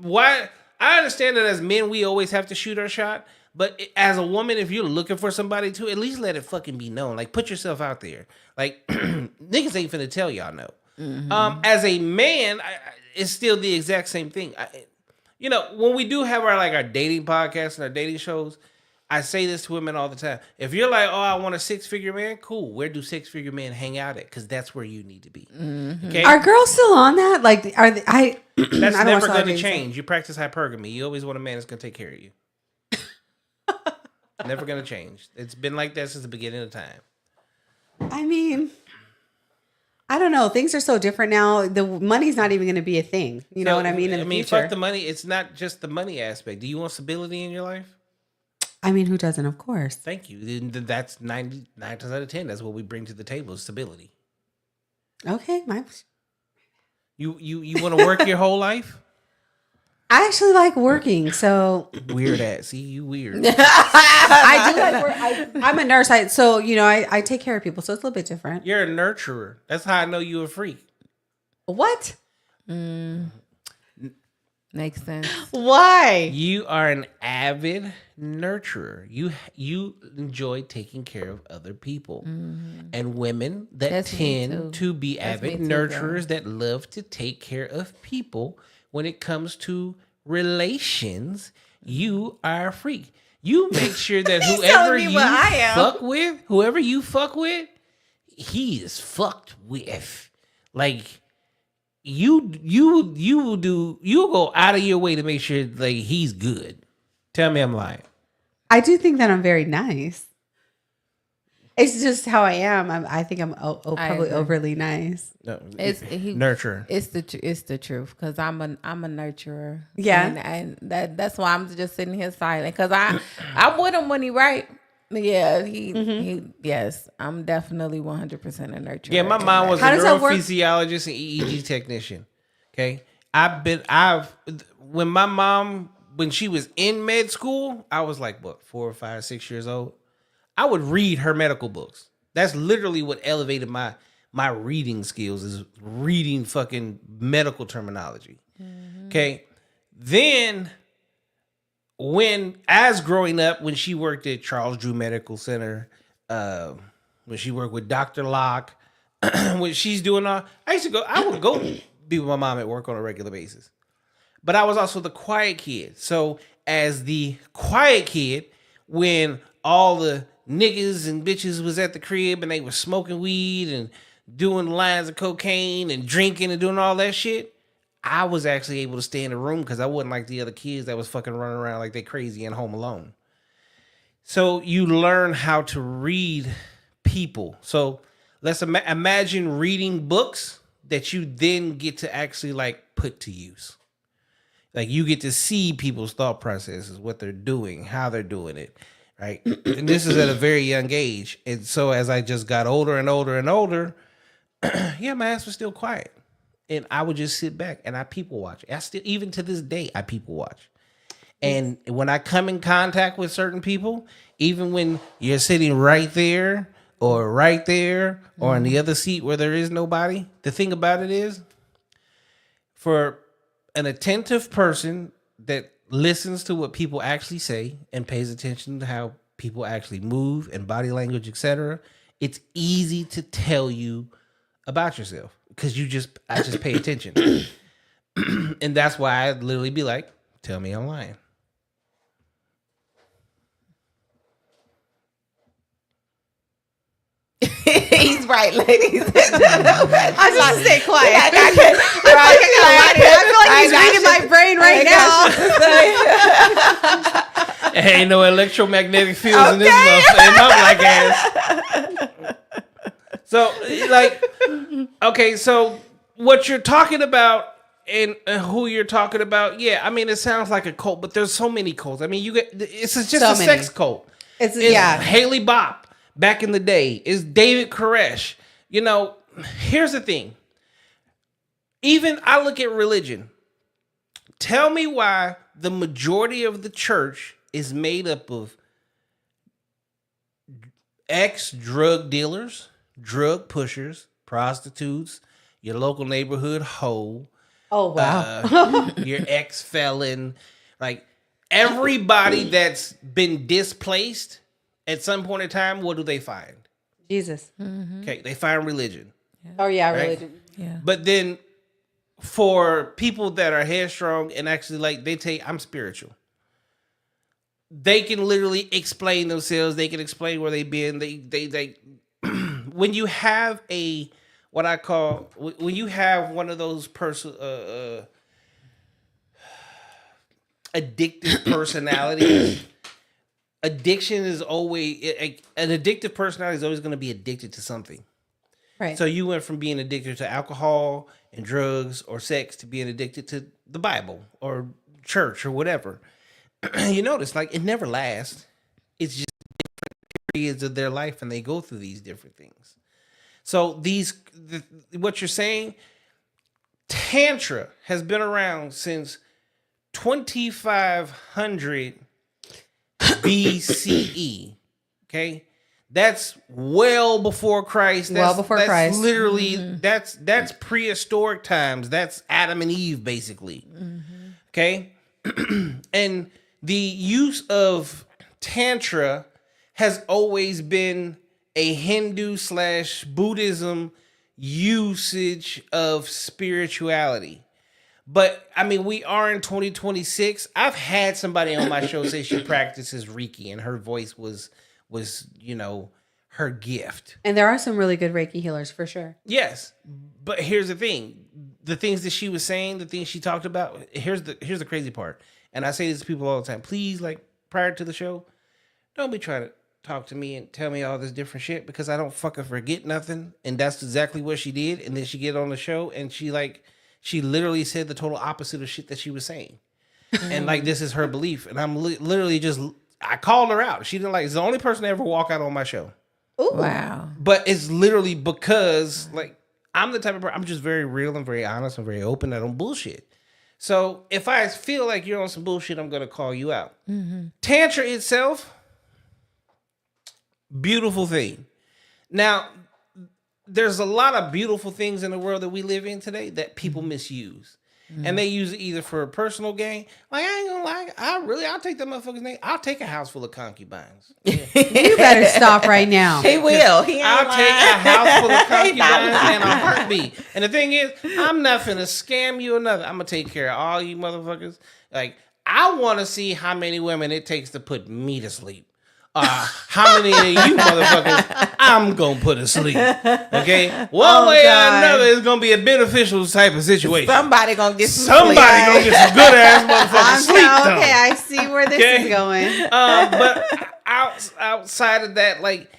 why? I understand that as men, we always have to shoot our shot. But as a woman, if you're looking for somebody to, at least let it fucking be known. Like, put yourself out there. Like, niggas ain't finna tell y'all no. As a man, it's still the exact same thing. You know, when we do have our dating podcasts and our dating shows, I say this to women all the time. If you're like, oh, I want a 6-figure man, cool. Where do 6-figure men hang out at? Because that's where you need to be. Okay? Are girls still on that? Like, are they, That's I don't never watch going to dating change. You practice hypergamy. You always want a man that's going to take care of you. Never going to change. It's been like that since the beginning of time. I mean, I don't know. Things are so different now. The money's not even going to be a thing. You know what I mean? In the future. Fuck the money. It's not just the money aspect. Do you want stability in your life? I mean, who doesn't? Of course. Thank you. Then that's 99 times out of 10. That's what we bring to the table is stability. Okay, You want to work your whole life? I actually like working, so Weird ass. See, you weird. I do like work. I'm a nurse, so I take care of people, so it's a little bit different. You're a nurturer. That's how I know you're a freak. What? Makes sense. Why? You are an avid nurturer. You enjoy taking care of other people. And women that That's me tend too. to be That's avid me too, nurturers that love to take care of people when it comes to relations, you are a freak. You make sure that whoever me you what I am. whoever you fuck with, he is fucked with. Like you'll go out of your way to make sure like he's good. Tell me I'm lying. I do think that I'm very nice. It's just how I am. I think I'm probably agree. overly nice. No, Nurturer. nurturer. It's the truth because I'm a nurturer. Yeah. and that's why I'm just sitting here silent because I'm with him when he right. Yeah, he yes, I'm definitely 100% a nurturer. Yeah, my mom was a How does that work? neurophysiologist and EEG technician. Okay, when she was in med school, I was like, what, 4 or 5, 6 years old. I would read her medical books. That's literally what elevated my reading skills is reading fucking medical terminology. Okay. Then as growing up, when she worked at Charles Drew Medical Center, when she worked with Dr. Locke, when she's doing I would go be with my mom at work on a regular basis. But I was also the quiet kid. So as the quiet kid, when all the niggas and bitches was at the crib and they were smoking weed and doing lines of cocaine and drinking and doing all that shit, I was actually able to stay in the room because I wasn't like the other kids that was fucking running around like they crazy and home alone. So you learn how to read people. So let's imagine reading books that you then get to actually like put to use. Like you get to see people's thought processes, what they're doing, how they're doing it, right? And this is at a very young age. And so as I just got older and older and older, yeah, my ass was still quiet. And I would just sit back and I people watch. I still, even to this day, I people watch. And when I come in contact with certain people, even when you're sitting right there or on the other seat where there is nobody, the thing about it is, for an attentive person that listens to what people actually say and pays attention to how people actually move and body language, etc., it's easy to tell you about yourself because I just pay attention. And that's why I literally be like, tell me I'm lying. He's right, ladies. I just stay quiet. I feel like he's reading my brain right now. Ain't no electromagnetic fields in this motherfucker, in my black ass. So, like, okay, so what you're talking about and who you're talking about, yeah, I mean, it sounds like a cult, but there's so many cults. I mean, it's just so a many. Sex cult. It's Haley Bop. Back in the day, is David Koresh. You know, here's the thing. Even I look at religion. Tell me why the majority of the church is made up of ex-drug dealers, drug pushers, prostitutes, your local neighborhood hoe. Oh, wow. Your ex-felon. Like, everybody that's been displaced at some point in time, what do they find? Jesus. Mm-hmm. Okay, they find religion. Yeah. Oh, yeah, right? religion. Yeah. But then for people that are headstrong and actually like, they take, I'm spiritual. They can literally explain themselves. They can explain where they've been. They when you have when you have one of those addictive personalities, addiction is always an addictive personality is always going to be addicted to something. Right. So you went from being addicted to alcohol and drugs or sex to being addicted to the Bible or church or whatever. You notice, like, it never lasts. It's just different periods of their life, and they go through these different things. So what you're saying, Tantra has been around since 2500 BCE. Okay, that's well before Christ. That's Christ. Literally, that's prehistoric times. That's Adam and Eve, basically. Mm-hmm. Okay, and the use of Tantra has always been a Hindu/Buddhism usage of spirituality. But I mean, we are in 2026. I've had somebody on my show say she practices Reiki, and her voice was her gift. And there are some really good Reiki healers for sure. Yes, but here's the thing: the things that she was saying, the things she talked about. Here's the crazy part, and I say this to people all the time. Please, like prior to the show, don't be trying to talk to me and tell me all this different shit because I don't fucking forget nothing. And that's exactly what she did. And then she get on the show and she literally said the total opposite of shit that she was saying. And like, this is her belief. And I'm literally I called her out. She didn't it's the only person to ever walk out on my show. Ooh. Wow. But it's literally because like, I'm the type of person, I'm just very real and very honest and very open. I don't bullshit. So if I feel like you're on some bullshit, I'm going to call you out. Mm-hmm. Tantra itself, beautiful thing. Now, there's a lot of beautiful things in the world that we live in today that people misuse. Mm-hmm. And they use it either for a personal gain. Like, I ain't gonna lie, I'll take that motherfucker's name. I'll take a house full of concubines. Yeah. You better stop right now. He will. I'll take a house full of concubines and a heartbeat. And the thing is, I'm not finna scam you or nothing. I'm gonna take care of all you motherfuckers. Like, I want to see how many women it takes to put me to sleep. how many of you motherfuckers I'm gonna put asleep? Okay, one way or another, it's gonna be a beneficial type of situation. Somebody gonna get some Somebody gonna get some good ass motherfucking sleep. Okay, I see where this is going. But outside of that, like,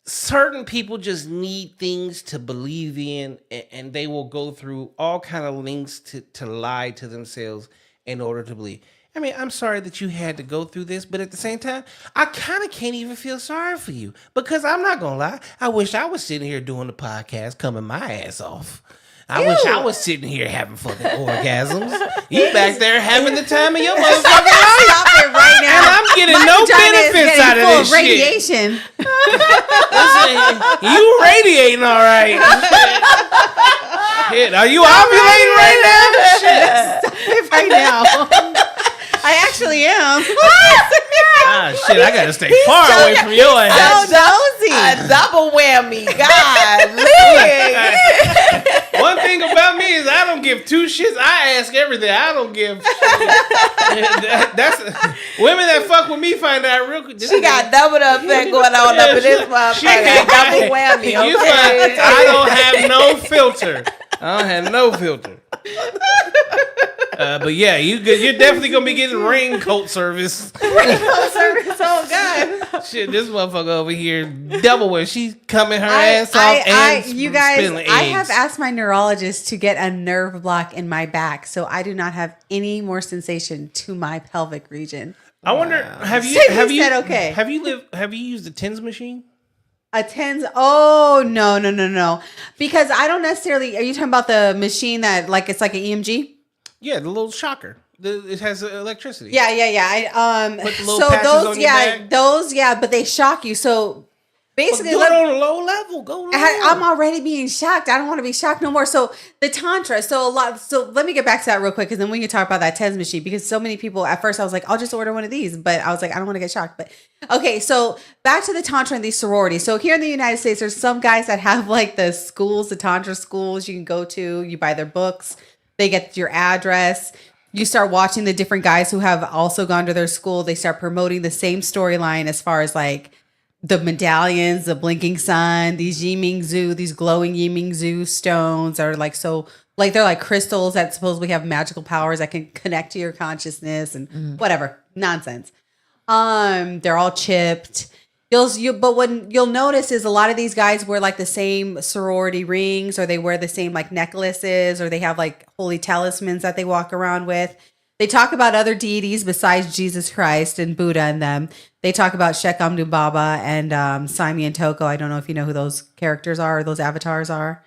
certain people just need things to believe in, and they will go through all kind of links to lie to themselves in order to believe. I mean, I'm sorry that you had to go through this, but at the same time, I kind of can't even feel sorry for you, because I'm not gonna lie, I wish I was sitting here doing the podcast, coming my ass off. I wish I was sitting here having fucking orgasms. You back there having the time of your motherfucking life. Stop it right now. And I'm getting My no vagina is benefits getting out of full this radiation. shit. You radiating all right. Shit, are you ovulating right now? Shit. Stop it right now. I actually am. Shit, I gotta stay far away from your ass. So nosy. A double whammy. God, One thing about me is I don't give two shits. I ask everything. I don't give shit. That's women that fuck with me find out real quick. she got double the effect going on up in this motherfucker. Double whammy. You Okay? find I don't have no filter. I don't have no filter. But yeah, you're definitely gonna be getting raincoat service. Raincoat service. Oh God. Shit, this motherfucker over here, double where she's coming her ass off you guys, spilling I eggs. have asked my neurologist to get a nerve block in my back, so I do not have any more sensation to my pelvic region. I wonder, have you said okay. Have you used the TENS machine? A TENS? Oh no. Because I don't necessarily. Are you talking about the machine that it's like an EMG? Yeah, the little shocker. It has electricity. Yeah. Put the little patches on your back. Those, but they shock you. So basically, do it on a low level. Go low. I'm already being shocked. I don't want to be shocked no more. So the Tantra. So let me get back to that real quick, because then we can talk about that TENS machine, because so many people at first I was like, I'll just order one of these, but I was like, I don't want to get shocked. But okay, so back to the Tantra and these sororities. So here in the United States, there's some guys that have like the schools, the Tantra schools you can go to. You buy their books. They get your address. You start watching the different guys who have also gone to their school. They start promoting the same storyline as far as like the medallions, the blinking sun, these Yiming-Zu, these glowing Yiming-Zu stones are like they're like crystals that supposedly have magical powers that can connect to your consciousness and whatever nonsense. They're all chipped. But what you'll notice is a lot of these guys wear like the same sorority rings, or they wear the same like necklaces, or they have like holy talismans that they walk around with. They talk about other deities besides Jesus Christ and Buddha and them. They talk about Shekamdu Baba and Saimi and Toko. I don't know if you know who those characters are, or those avatars are.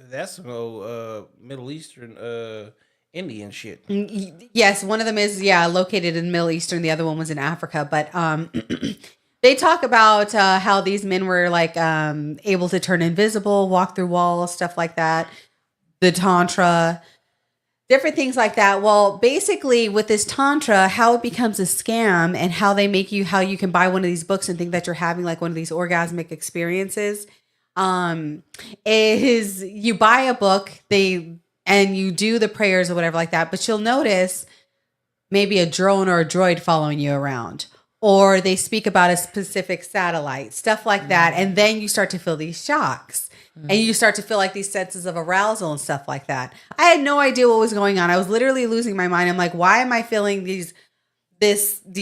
That's Middle Eastern Indian shit. Yes, one of them is located in Middle Eastern. The other one was in Africa, but they talk about how these men were like able to turn invisible, walk through walls, stuff like that. The Tantra, different things like that. Well, basically with this Tantra, how it becomes a scam and how they make you, how you can buy one of these books and think that you're having like one of these orgasmic experiences, is you buy a book, and you do the prayers or whatever like that, but you'll notice maybe a drone or a droid following you around. Or they speak about a specific satellite, stuff like that. And then you start to feel these shocks. And you start to feel like these senses of arousal and stuff like that. I had no idea what was going on. I was literally losing my mind. I'm like, why am I feeling these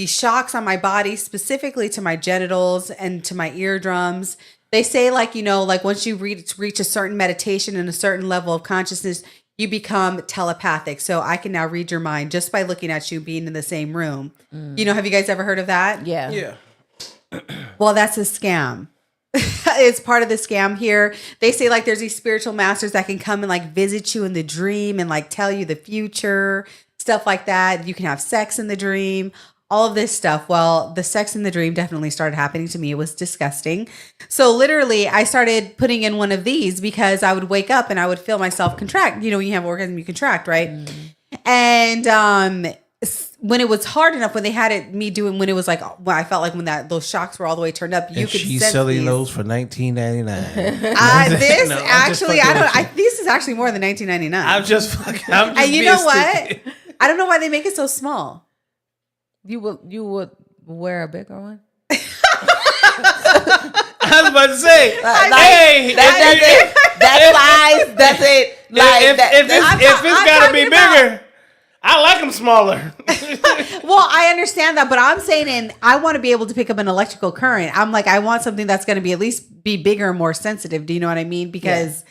shocks on my body, specifically to my genitals and to my eardrums? They say like, like once you reach a certain meditation and a certain level of consciousness, you become telepathic. So I can now read your mind just by looking at you being in the same room. Have you guys ever heard of that? Yeah. Yeah. Well, that's a scam. It's part of the scam here. They say like there's these spiritual masters that can come and like visit you in the dream and like tell you the future, stuff like that. You can have sex in the dream, all of this stuff. Well, the sex in the dream definitely started happening to me. It was disgusting. So literally I started putting in one of these because I would wake up and I would feel myself contract. When you have orgasm, you contract, right? And when it was hard enough, when they had it, when it was like, well, I felt like when those shocks were all the way turned up, you could she's sense selling these. those for $19.99. This is actually more than $19.99. I'm just and you know what? I don't know why they make it so small. You would wear a bigger one? I was about to say, hey, that size doesn't like if it's got to be bigger, I like them smaller. Well, I understand that, but I'm saying, I want to be able to pick up an electrical current. I'm like, I want something that's going to be at least be bigger and more sensitive. Do you know what I mean? Because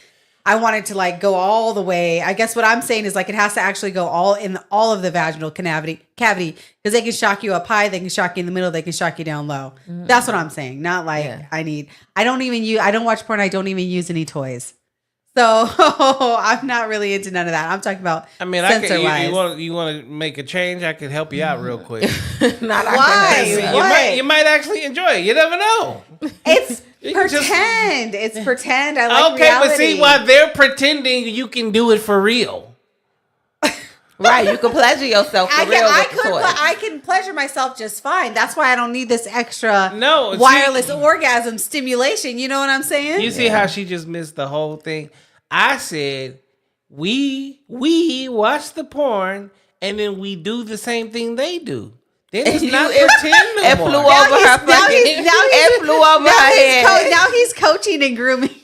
I want it to like go all the way. I guess what I'm saying is like it has to actually go all in all of the vaginal cavity because they can shock you up high, they can shock you in the middle, they can shock you down low. Mm-hmm. That's what I'm saying. Not like I don't watch porn. I don't even use any toys. So I'm not really into none of that. I'm talking about. I mean, you want to make a change? I could help you out real quick. Why? You might actually enjoy it. You never know. It's pretend. It's pretend. I like reality. But see, while they're pretending, you can do it for real. Right, you can pleasure yourself for real. I can pleasure myself just fine. That's why I don't need this extra wireless orgasm stimulation. You know what I'm saying? You see how she just missed the whole thing? I said we watch the porn and then we do the same thing they do. They just not pretend no more. It flew over her head. Now he's coaching and grooming.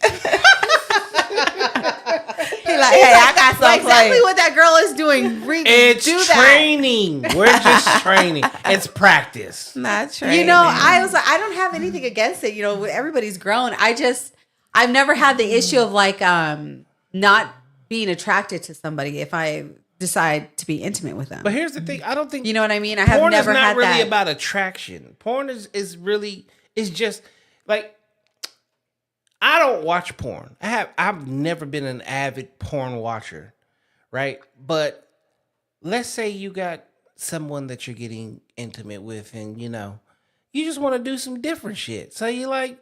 Like, hey, I got something. Exactly what that girl is doing. It's training. We're just training. It's practice. Not training. You know, I was like, I don't have anything against it. You know, everybody's grown. I've never had the issue of like not being attracted to somebody if I decide to be intimate with them. But here's the thing. I don't think you know what I mean. I have never had that. Porn is not really about attraction. Porn is just like. I don't watch porn. I've never been an avid porn watcher, right? But let's say you got someone that you're getting intimate with and, you know, you just want to do some different shit. So you're like,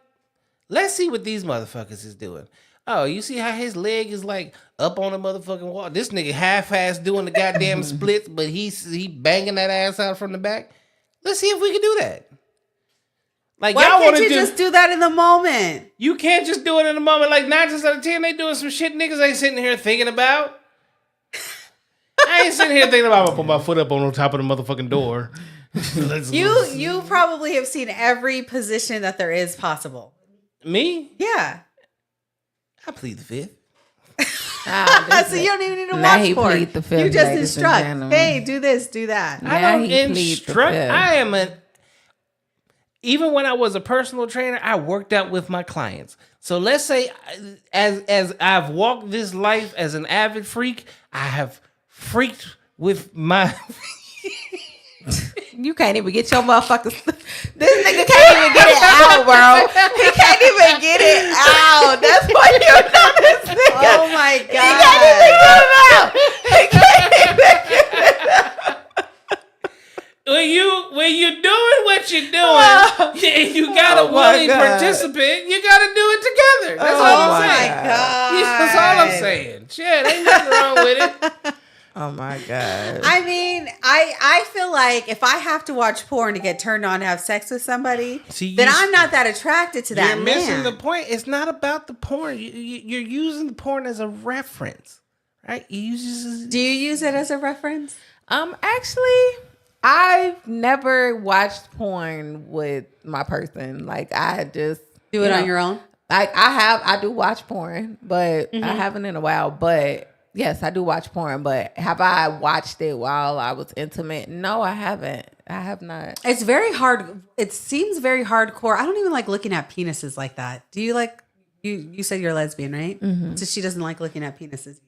let's see what these motherfuckers is doing. Oh, you see how his leg is like up on the motherfucking wall? This nigga half-ass doing the goddamn splits, but he banging that ass out from the back. Let's see if we can do that. Like, why can't you just do that in the moment? You can't just do it in the moment. Like 9 times out of 10, they doing some shit niggas ain't sitting here thinking about. I ain't sitting here thinking about, I'm gonna put my foot up on the top of the motherfucking door. You probably have seen every position that there is possible. Me? Yeah. I plead the fifth. So you don't even need to watch porn. You just instruct. Hey, do this, do that. I don't instruct. I am even when I was a personal trainer, I worked out with my clients. So let's say as I've walked this life as an avid freak, I have freaked with my... You can't even get your motherfuckers... This nigga can't even get it out, bro. He can't even get it out. That's why you know this nigga. Oh my God. He can't even get it out. He can't even get it out. When you're doing what you're doing, and you got a willing participant, you got to do it together. That's all I'm saying. God. That's all I'm saying. Shit, ain't nothing wrong with it. Oh my God. I mean, I feel like if I have to watch porn to get turned on to have sex with somebody, then I'm not that attracted to that man. You're missing the point. It's not about the porn. You're using the porn as a reference, right? Do you use it as a reference? Actually, I've never watched porn with my person. Like I just do it on your own. Like I do watch porn, but I haven't in a while. But yes, I do watch porn. But have I watched it while I was intimate? No, I haven't. I have not. It's very hard. It seems very hardcore. I don't even like looking at penises like that. Do you like? You said you're a lesbian, right? Mm-hmm. So she doesn't like looking at penises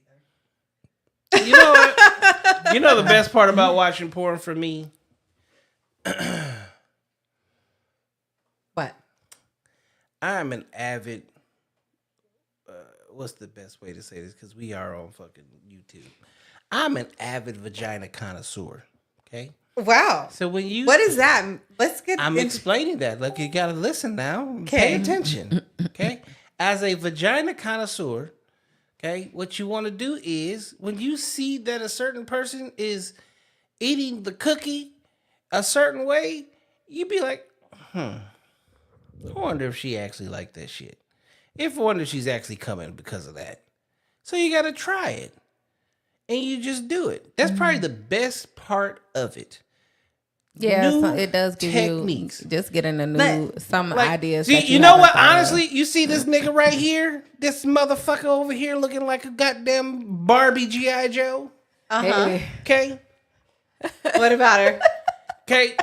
either. You know what? You know the best part about watching porn for me? What? I'm an avid... what's the best way to say this? Because we are on fucking YouTube. I'm an avid vagina connoisseur. Okay? Wow. So when you... What is that? Let's get... I'm explaining that. Look, you got to listen now. Okay. Pay attention. Okay? As a vagina connoisseur... Okay, what you want to do is when you see that a certain person is eating the cookie a certain way, you be like, I wonder if she actually liked that shit. I wonder if she's actually coming because of that. So you got to try it. And you just do it. That's probably the best part of it. Yeah, new so it does give techniques. you just getting a new some Like, ideas. see, that you know haven't what? thought of. Honestly, you see this nigga right here, this motherfucker over here, looking like a goddamn Barbie GI Joe. Hey. Okay, What about her? okay.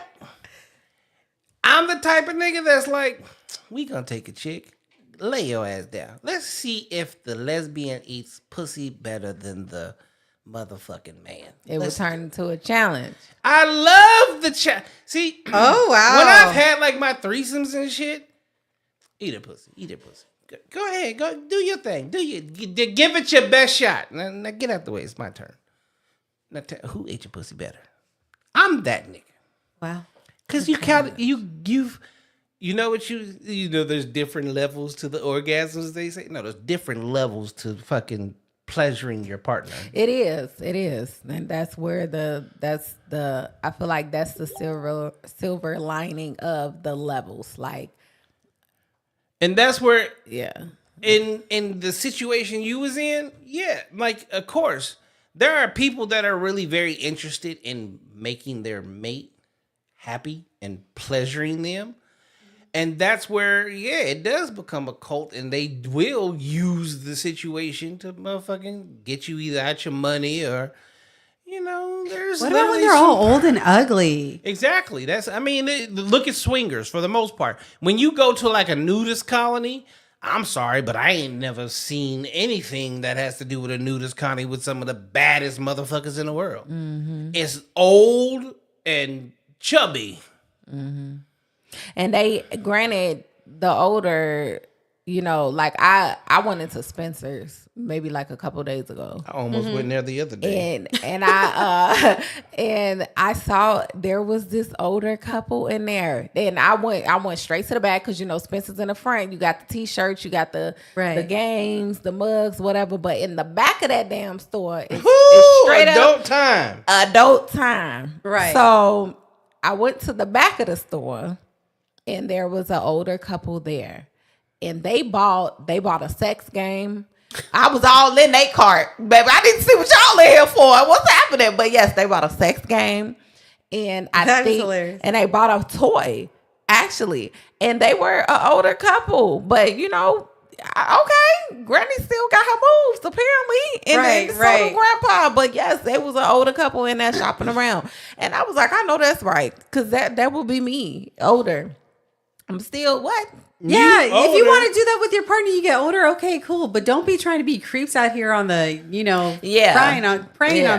I'm the type of nigga that's like, we gonna take a chick, lay your ass down. Let's see if the lesbian eats pussy better than the motherfucking man. It would turn into a challenge. I love the chat. See, Oh, wow. when I've had like my threesomes and shit, eat a pussy, eat a pussy. Go ahead, go do your thing. Give it your best shot. Now get out the way. It's my turn. Now who ate your pussy better? I'm that nigga. Wow. Cause you know what you know. There's different levels to the orgasms. They say no. There's different levels to fucking pleasuring your partner. It is, and that's where I feel like that's the silver lining of the levels. Like, And that's where yeah, in the situation you was in, yeah, like of course there are people that are really very interested in making their mate happy and pleasuring them. And that's where, yeah, it does become a cult, and they will use the situation to motherfucking get you either out your money or, you know, there's. What about when they're all old and ugly? Exactly. Look at swingers for the most part. When you go to like a nudist colony, I'm sorry, but I ain't never seen anything that has to do with a nudist colony with some of the baddest motherfuckers in the world. Mm-hmm. It's old and chubby. Mm-hmm. And they, granted, the older, you know, like I went into Spencer's maybe like a couple days ago. I almost went there the other day. And I and I saw there was this older couple in there. And I went straight to the back because, you know, Spencer's in the front. You got the T-shirts, you got the games, the mugs, whatever. But in the back of that damn store, it's straight adult time. Adult time. Right. So I went to the back of the store. And there was an older couple there, and they bought a sex game. I was all in their cart, baby. I didn't see what y'all in here for. What's happening? But yes, they bought a sex game, and hilarious. And they bought a toy actually, and they were an older couple. But you know, okay, Granny still got her moves apparently, and so did Grandpa. But yes, it was an older couple in there shopping around, and I was like, I know that's right, because that would be me, older. I'm still what? Yeah, if you want to do that with your partner, you get older. Okay, cool, but don't be trying to be creeps out here on the, you know, preying on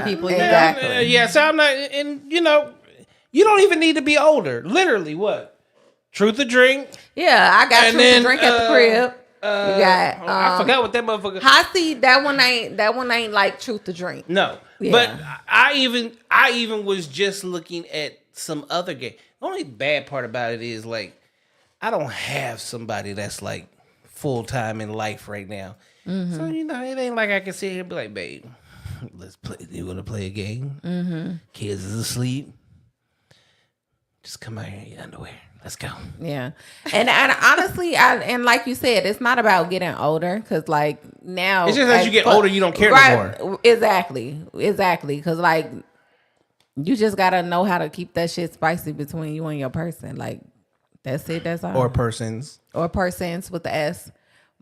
people. Exactly. Yeah. So I'm not, and you know, you don't even need to be older. Literally, what? Truth or drink? Yeah, I got truth or drink at the crib. You got. I forgot what that motherfucker. Hot seat. That one ain't like truth or drink. No, yeah. But I even was just looking at some other game. The only bad part about it is like, I don't have somebody that's like full time in life right now. Mm-hmm. So, you know, it ain't like I can sit here and be like, babe, let's play. You want to play a game? Mm-hmm. Kids is asleep. Just come out here in your underwear. Let's go. Yeah. And honestly, and like you said, it's not about getting older, because like now. It's just as you get older, you don't care anymore. Exactly. Because like you just got to know how to keep that shit spicy between you and your person. Like, that's it. That's all. Or persons with the S.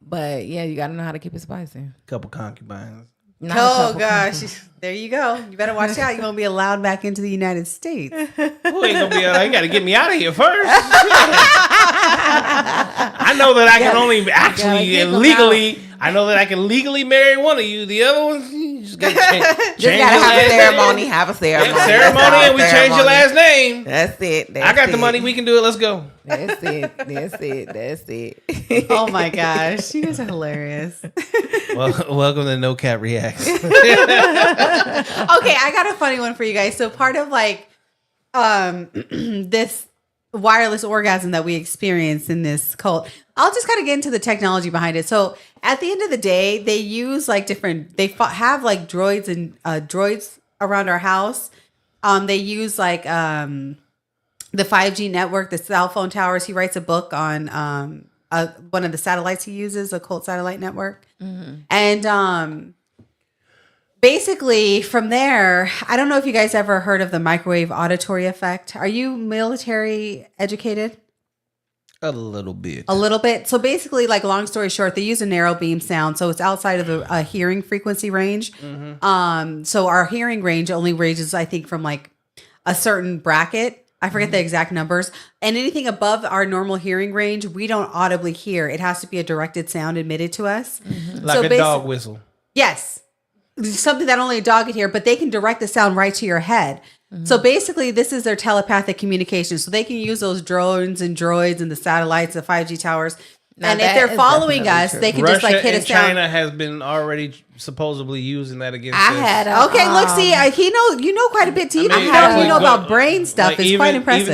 But yeah, you got to know how to keep it spicy. Couple concubines. Oh gosh, there you go. You better watch out. You won't be allowed back into the United States. Who ain't gonna be? You got to get me out of here first. I know that I can only actually legally. I know that I can legally marry one of you. The other ones, you just got to change. Just gotta have a ceremony. Have a ceremony. Yeah, ceremony, and we change your last name. That's it. I got the money. We can do it. Let's go. That's it. Oh my gosh, you guys are hilarious. Well, welcome to No Capp Reacts. Okay, I got a funny one for you guys. So part of like this wireless orgasm that we experienced in this cult, I'll just kind of get into the technology behind it. So at the end of the day, they use like have like droids and droids around our house. They use like the 5G network, the cell phone towers. He writes a book on one of the satellites he uses, a cult satellite network. Mm-hmm. And basically, from there, I don't know if you guys ever heard of the microwave auditory effect. Are you military educated? A little bit. A little bit. So basically, like long story short, they use a narrow beam sound, so it's outside of a hearing frequency range. So our hearing range only ranges, I think, from like a certain bracket. I forget the exact numbers. And anything above our normal hearing range, we don't audibly hear. It has to be a directed sound emitted to us. Like a dog whistle. Yes. Something that only a dog could hear, but they can direct the sound right to your head. So basically, this is their telepathic communication. So they can use those drones and droids and the satellites, the 5G towers. Now and if that they're is following definitely us, true. they can Russia just like hit a and sound. China has been already supposedly using that against I us. had a, Okay, look, see, you know quite a bit. You I mean, know like, about brain stuff. like, It's quite impressive.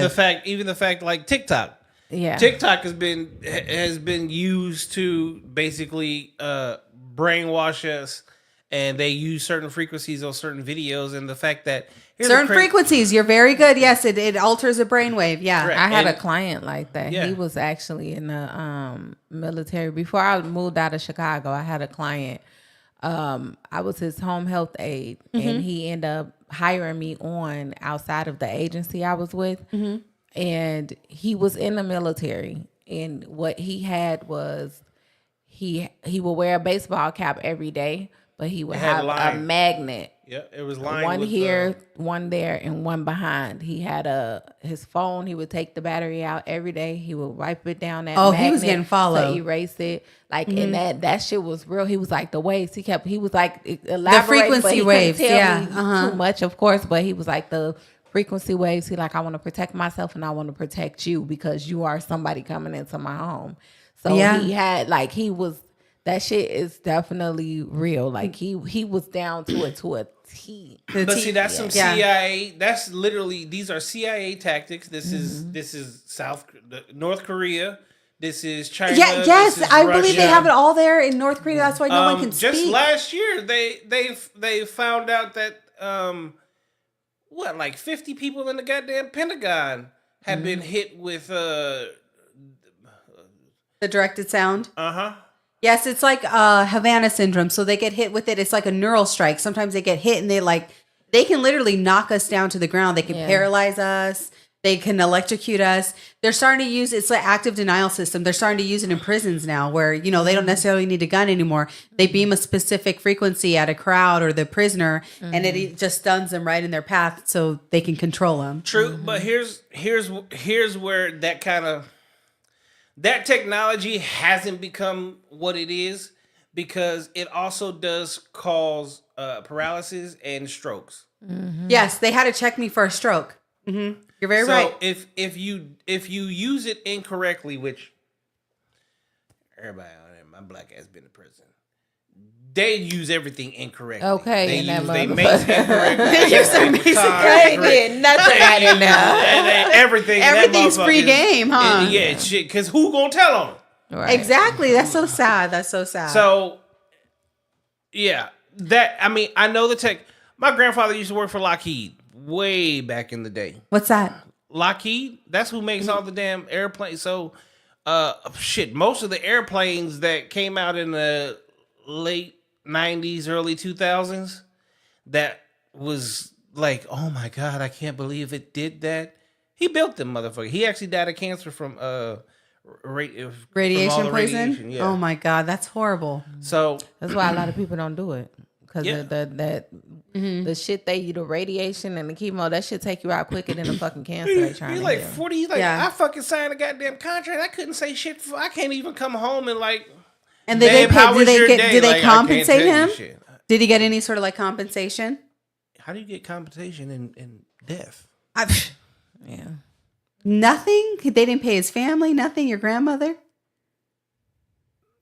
Even the fact like TikTok. yeah. TikTok has been used to basically brainwash us, and they use certain frequencies on certain videos, and the fact that Certain frequencies, you're very good. Yes, it alters a brainwave. Yeah. Correct. I had And- a client like that. Yeah. He was actually in the military. Before I moved out of Chicago, I had a client. I was his home health aide, and he ended up hiring me on outside of the agency I was with. And he was in the military. And what he had was he would wear a baseball cap every day, but he would It had have a line. magnet. Yeah, it was lined One with, here, one there, and one behind. He had his phone. He would take the battery out every day. He would wipe it down. That Oh, he was magnet getting followed. to erase it. Like and that shit was real. He was like the waves. He was like elaborate, frequency but he couldn't waves, tell yeah, me too much, of course. But he was like the frequency waves. He like, I want to protect myself and I want to protect you because you are somebody coming into my home. So Yeah. he had like that shit is definitely real. Like he was down to it to a T. But see, that's some Yeah. CIA. That's literally, these are CIA tactics. This is North Korea. This is China. Yeah, yes, this is I believe they Russia. have it all there in North Korea. That's why no one can Just speak. last year, they found out that like 50 people in the goddamn Pentagon had been hit with The directed sound. uh-huh. Yes, it's like Havana syndrome. So they get hit with it. It's like a neural strike. Sometimes they get hit and they can literally knock us down to the ground. They can paralyze us. They can electrocute us. They're starting to use it's like active denial system. They're starting to use it in prisons now where, they don't necessarily need a gun anymore. They beam a specific frequency at a crowd or the prisoner and it just stuns them right in their path so they can control them. True, but here's where that technology hasn't become what it is because it also does cause paralysis and strokes. Yes, they had to check me for a stroke. Mm-hmm. You're very right. If you use it incorrectly, which everybody on there, my black ass been in prison. They use everything incorrectly. Okay, they and that use they motherfucker. mace incorrectly. They use their mace incorrectly. Did nothing right in there. Everything. Everything's that free motherfucker game, huh? Yeah, shit. Because who gonna tell on them? Right. Exactly. That's so sad. That's so sad. So, yeah, I know the tech. My grandfather used to work for Lockheed way back in the day. What's that? Lockheed, that's who makes all the damn airplanes. So, most of the airplanes that came out in the late 90s, early 2000s, that was like, oh my God, I can't believe it did that. He built them motherfucker. He actually died of cancer from Radiation from all the poison? radiation, yeah. Oh my God, that's horrible. So That's why a lot of people don't do it. Because Yeah. the shit the radiation and the chemo, that shit take you out quicker than the fucking cancer they trying he's to like heal. 40. He's like, Yeah. I fucking signed a goddamn contract. I couldn't say shit. I can't even come home and like. And did Babe, how was your day? did they Like, I can't compensate tell you him? shit. Did he get any sort of like compensation? How do you get compensation in death? Yeah. Nothing? They didn't pay his family? Nothing? Your grandmother?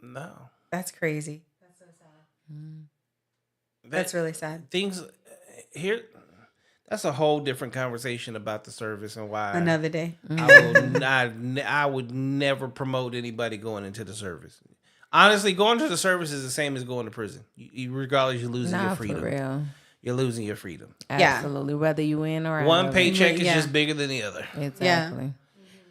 No. That's crazy. That's so sad. That's really sad. Things here. That's a whole different conversation about the service and why Another day. I would never promote anybody going into the service. Honestly, going to the service is the same as going to prison. Regardless, you're losing your Nah, freedom. for real. You're losing your freedom. Yeah. Absolutely. Whether you in or out. One of it. paycheck is Yeah. just bigger than the other. Exactly.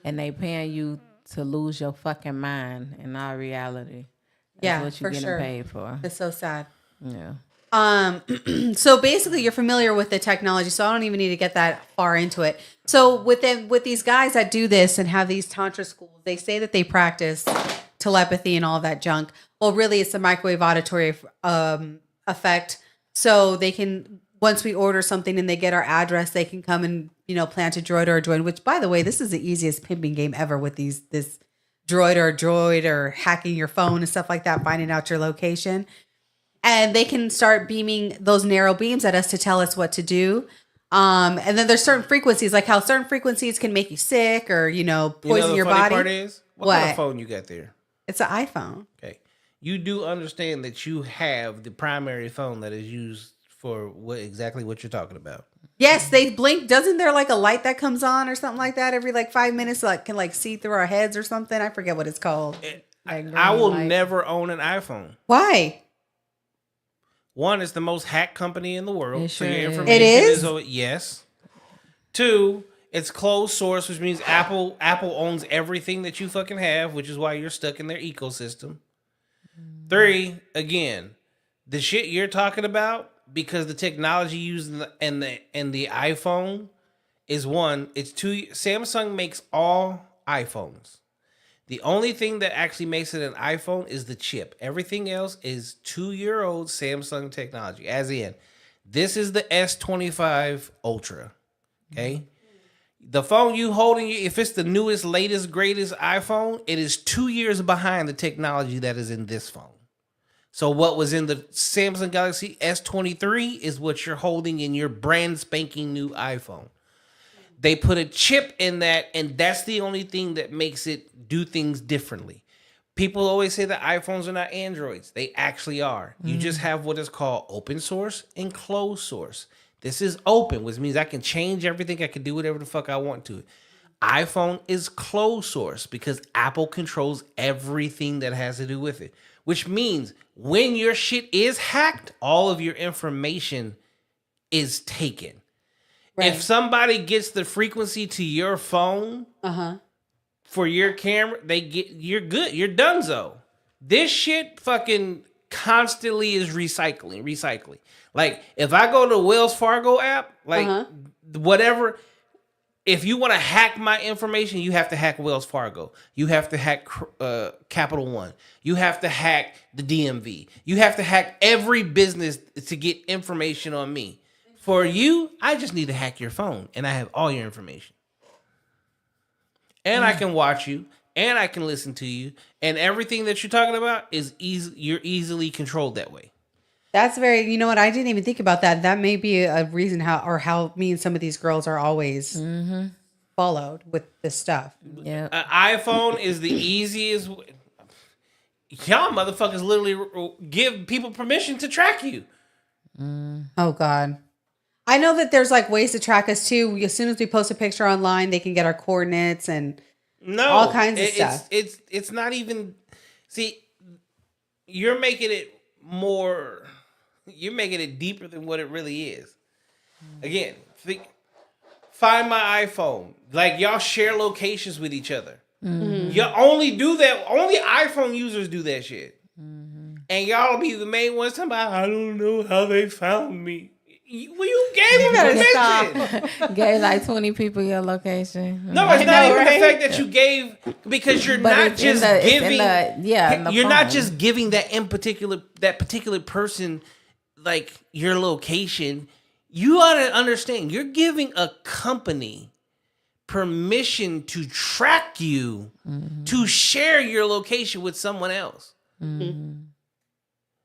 And they paying you to lose your fucking mind in all reality. That's Yeah, what for you're getting sure. paid for. It's so sad. Yeah. So basically, you're familiar with the technology, so I don't even need to get that far into it. So with these guys that do this and have these tantra schools, they say that they practice telepathy and all that junk. Well, really, it's the microwave auditory effect. So they can, once we order something and they get our address, they can come and plant a droid or a droid. Which, by the way, this is the easiest pimping game ever with this droid or hacking your phone and stuff like that, finding out your location. And they can start beaming those narrow beams at us to tell us what to do. And then there's certain frequencies, like how certain frequencies can make you sick or, poison your body. Part is, what kind of phone you got there? It's an iPhone. Okay. You do understand that you have the primary phone that is used for exactly what you're talking about. Yes, they blink. Doesn't there like a light that comes on or something like that every 5 minutes, can see through our heads or something? I forget what it's called. I will never own an iPhone. Why? One, it's the most hacked company in the world. It sure so your is. information It is? Yes. Two, it's closed source, which means Apple owns everything that you fucking have, which is why you're stuck in their ecosystem. Three, again, the shit you're talking about, because the technology used in the iPhone is one. It's two. Samsung makes all iPhones. The only thing that actually makes it an iPhone is the chip. Everything else is 2-year-old Samsung technology. As in, this is the S25 Ultra. Okay? The phone you holding, if it's the newest, latest, greatest iPhone, it is 2 years behind the technology that is in this phone. So what was in the Samsung Galaxy S23 is what you're holding in your brand spanking new iPhone. They put a chip in that, and that's the only thing that makes it do things differently. People always say that iPhones are not Androids. They actually are. You just have what is called open source and closed source. This is open, which means I can change everything. I can do whatever the fuck I want to. iPhone is closed source because Apple controls everything that has to do with it, which means when your shit is hacked, all of your information is taken. Right. If somebody gets the frequency to your phone for your camera, you're good. You're donezo. This shit fucking constantly is recycling. Like if I go to the Wells Fargo app, whatever, if you want to hack my information, you have to hack Wells Fargo. You have to hack Capital One. You have to hack the DMV. You have to hack every business to get information on me. For you, I just need to hack your phone, and I have all your information. And I can watch you, and I can listen to you, and everything that you're talking about is you're easily controlled that way. That's very, you know what? I didn't even think about that. That may be a reason how me and some of these girls are always followed with this stuff. Yeah, an iPhone is the easiest. Y'all motherfuckers literally give people permission to track you. Oh God. I know that there's ways to track us too. As soon as we post a picture online, they can get our coordinates and all kinds of stuff. It's not even. See, you're making it more. You're making it deeper than what it really is. Again, find my iPhone. Y'all share locations with each other. You only do that. Only iPhone users do that shit. And y'all be the main ones talking about, I don't know how they found me. You gave them permission. Gave 20 people your location. No, it's not even the fact that you gave, because you're not just giving. You're not just giving that particular person your location. You ought to understand. You're giving a company permission to track you, to share your location with someone else.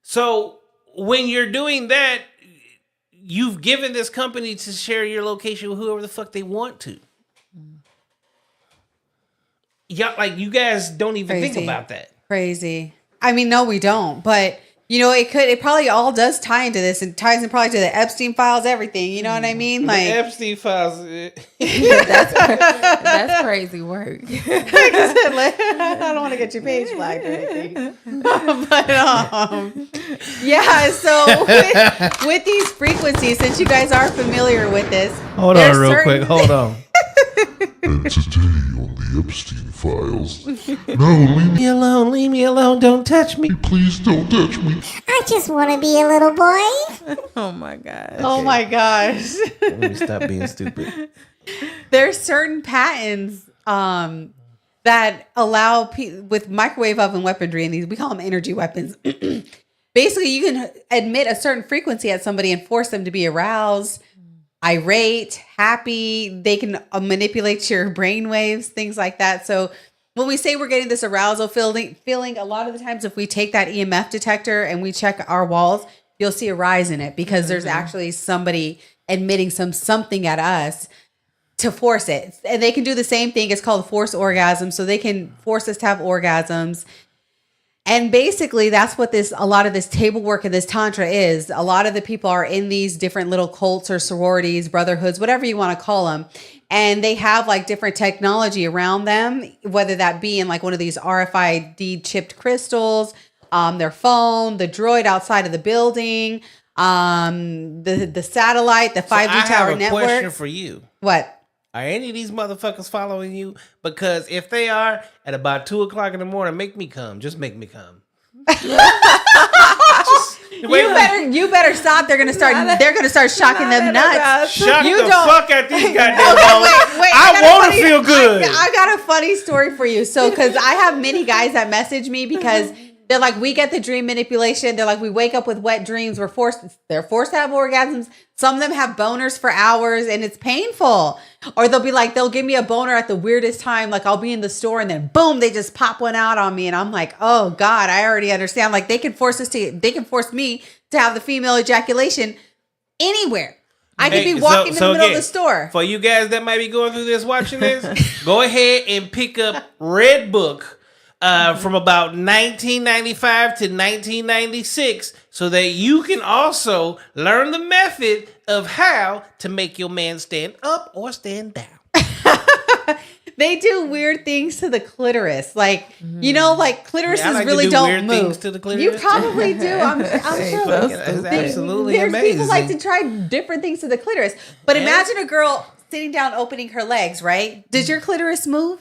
So when you're doing that, you've given this company to share your location with whoever the fuck they want to. Yeah, you guys don't even think about that. Crazy. I mean, no, we don't. But it probably all does tie into this, and ties in probably to the Epstein files, everything. You know what I mean? The Epstein files. That's crazy work. I don't want to get your page flagged or anything. But yeah. So with these frequencies, since you guys are familiar with this, hold on real quick. Hold on. And today on the Epstein Files. No, leave me alone. Leave me alone. Don't touch me. Please don't touch me. I just want to be a little boy. Oh my god. Oh my gosh. Let me stop being stupid. There's certain patents that allow with microwave oven weaponry, and these we call them energy weapons. Basically, you can emit a certain frequency at somebody and force them to be aroused, irate, happy. They can manipulate your brain waves, things like that. So when we say we're getting this arousal feeling, a lot of the times if we take that EMF detector and we check our walls, you'll see a rise in it because there's actually somebody emitting something at us to force it. And they can do the same thing. It's called force orgasm. So they can force us to have orgasms. And basically that's what a lot of this table work and this Tantra is. A lot of the people are in these different little cults or sororities, brotherhoods, whatever you want to call them. And they have like different technology around them, whether that be in like one of these RFID chipped crystals, their phone, the droid outside of the building, the satellite, the 5G tower network. I have a question for you. What? Are any of these motherfuckers following you? Because if they are, at about 2:00 in the morning, make me come. Just make me come. You better stop. They're gonna start shocking them nuts. Shock the fuck out these goddamn balls. Wait, I want to feel good. I got a funny story for you. So, because I have many guys that message me because they're like, we get the dream manipulation. They're like, we wake up with wet dreams. They're forced to have orgasms. Some of them have boners for hours and it's painful. Or they'll give me a boner at the weirdest time. Like I'll be in the store and then boom, they just pop one out on me. And I'm like, oh God, I already understand. Like they can force me to have the female ejaculation anywhere. I could be walking in the middle of the store. For you guys that might be going through this, watching this, go ahead and pick up Red Book. From about 1995 to 1996 so that you can also learn the method of how to make your man stand up or stand down. They do weird things to the clitoris. Like, like clitorises really don't move. Things to the clitoris. You probably do. I'm sure. It's absolutely There's amazing. People like to try different things to the clitoris. But imagine a girl sitting down opening her legs, right? Does your clitoris move?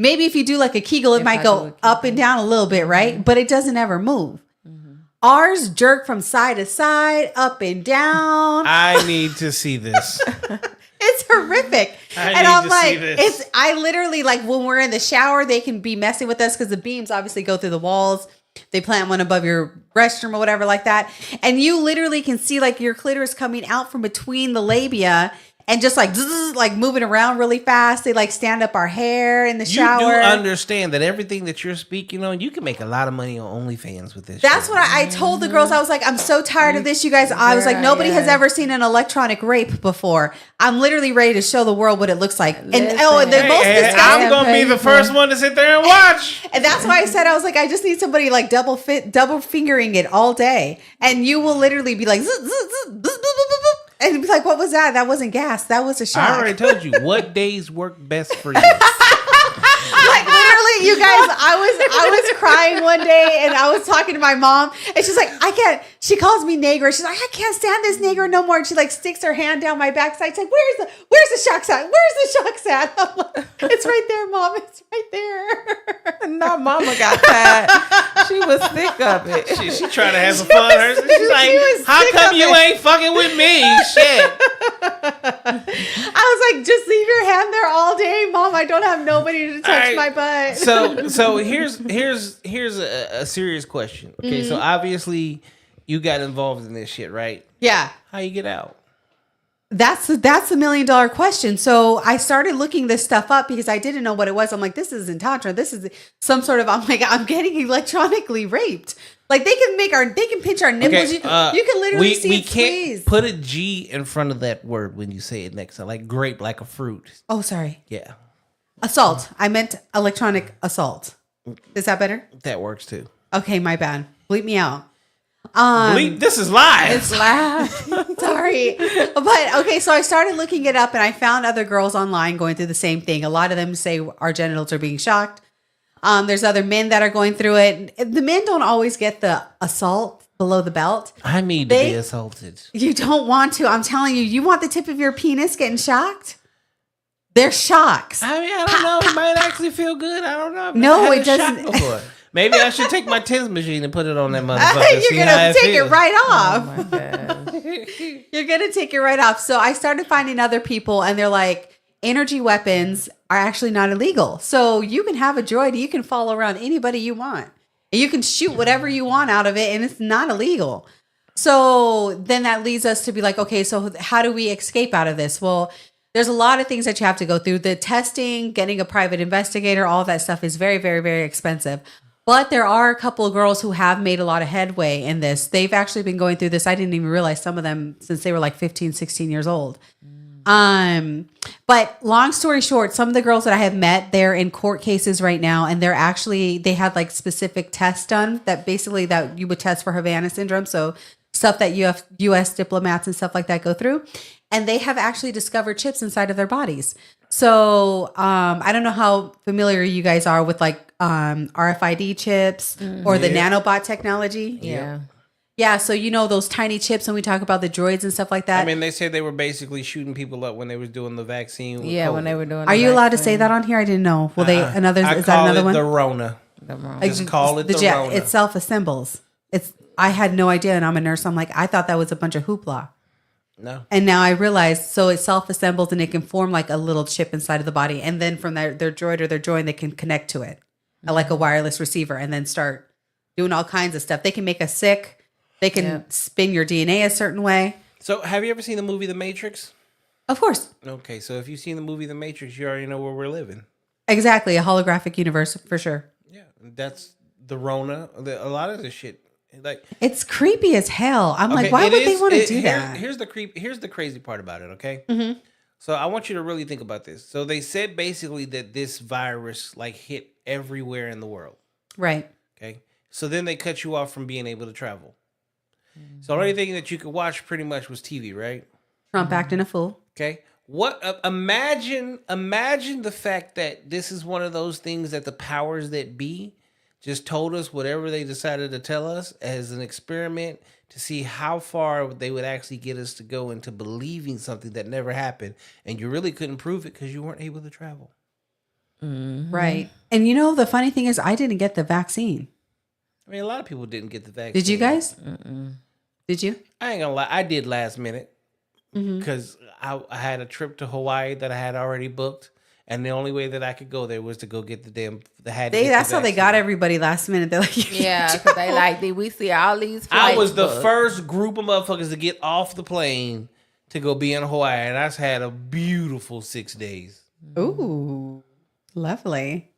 Maybe if you do like a Kegel, it might go up and down a little bit, right? Mm-hmm. But it doesn't ever move. Mm-hmm. Ours jerk from side to side, up and down. I need to see this. It's horrific. I literally like when we're in the shower, they can be messing with us because the beams obviously go through the walls. They plant one above your restroom or whatever like that. And you literally can see like your clitoris coming out from between the labia. And just like moving around really fast. They like stand up our hair in the shower. You do understand that everything that you're speaking on, you can make a lot of money on OnlyFans with this. That's what I told the girls. I was like, I'm so tired of this, you guys. I was like, nobody has ever seen an electronic rape before. I'm literally ready to show the world what it looks like. And the most disgusting. I'm gonna be the first one to sit there and watch. And that's why I said I was like, I just need somebody like double fingering it all day, and you will literally be like. And he'd be like, what was that? That wasn't gas. That was a shock. I already told you what days work best for you. Like literally, you guys, I was crying one day and I was talking to my mom and she's like, she calls me Negro. She's like, I can't stand this Negro no more. And she like sticks her hand down my backside. She's like, where's the shocks at? Where's the shocks at? I'm like, it's right there, Mom. It's right there. No, Mama got that. She was sick of it. She trying to have some fun. She's like, how come you ain't fucking with me? Shit. I was like, just leave your hand there all day, Mom. I don't have nobody to touch my butt. So here's a serious question. Okay, so obviously you got involved in this shit, right? Yeah. How you get out? That's the $1 million question. So I started looking this stuff up because I didn't know what it was. I'm like, this isn't Tantra. This is some sort of. I'm like, I'm getting electronically raped. Like they can pinch our nipples. Okay, you can literally see it squeeze. Put a G in front of that word when you say it next time, like grape, like a fruit. Oh, sorry. Yeah. Assault. I meant electronic assault. Is that better? That works too. Okay, my bad. Bleep me out. This is live. It's live. Sorry. But okay, so I started looking it up and I found other girls online going through the same thing. A lot of them say our genitals are being shocked. There's other men that are going through it. The men don't always get the assault below the belt. I need to be assaulted. You don't want to. I'm telling you, you want the tip of your penis getting shocked? They're shocks. I mean, I don't know. It might actually feel good. I don't know. I've No, never had it a shock doesn't. before. Maybe I should take my TENS machine and put it on that motherfucker. You're gonna take it right off. Oh my God. You're gonna take it right off. So I started finding other people, and they're like, energy weapons are actually not illegal. So you can have a droid, you can follow around anybody you want, and you can shoot whatever you want out of it, and it's not illegal. So then that leads us to be like, okay, so how do we escape out of this? Well, there's a lot of things that you have to go through. The testing, getting a private investigator, all of that stuff is very, very, very expensive. But there are a couple of girls who have made a lot of headway in this. They've actually been going through this. I didn't even realize some of them since they were like 15, 16 years old. But long story short, some of the girls that I have met, they're in court cases right now, and they had like specific tests done that basically that you would test for Havana syndrome. So stuff that U.S. diplomats and stuff like that go through. And they have actually discovered chips inside of their bodies. So I don't know how familiar you guys are with like RFID chips or the nanobot technology. Yeah. Yeah, so you know those tiny chips when we talk about the droids and stuff like that. I mean, they said they were basically shooting people up when they was doing the vaccine. Yeah, COVID. when they were doing. Are you allowed to say that on here? I didn't know. Will they another? I Is call that another it one? the Rona. Just call it the jet Rona. it self-assembles. I had no idea, and I'm a nurse. I'm like, I thought that was a bunch of hoopla. No. And now I realize, so it self-assembles and it can form like a little chip inside of the body. And then from their droid or their joint, they can connect to it like a wireless receiver and then start doing all kinds of stuff. They can make us sick. They can spin your DNA a certain way. So have you ever seen the movie The Matrix? Of course. Okay, so if you've seen the movie The Matrix, you already know where we're living. Exactly. A holographic universe for sure. Yeah, that's the Rona. A lot of the shit. Like It's creepy as hell. I'm like, why would they want to do that? Here's the crazy part about it, okay? Mm-hmm. So I want you to really think about this. So they said basically that this virus like hit everywhere in the world. Right. Okay. So then they cut you off from being able to travel. So the only thing that you could watch pretty much was TV, right? Trump acting a fool. Okay. What imagine the fact that this is one of those things that the powers that be just told us whatever they decided to tell us as an experiment to see how far they would actually get us to go into believing something that never happened, and you really couldn't prove it because you weren't able to travel. Mm-hmm. Right. And you know, the funny thing is I didn't get the vaccine. I mean, a lot of people didn't get the vaccine. Did you guys? Did you? I ain't gonna lie. I did last minute because I had a trip to Hawaii that I had already booked, and the only way that I could go there was to go get the damn. That's how they got everybody last minute. They're like, Yeah, because they like we see all these. I was the booked. first group of motherfuckers to get off the plane to go be in Hawaii, and I had a beautiful 6 days. ooh, lovely,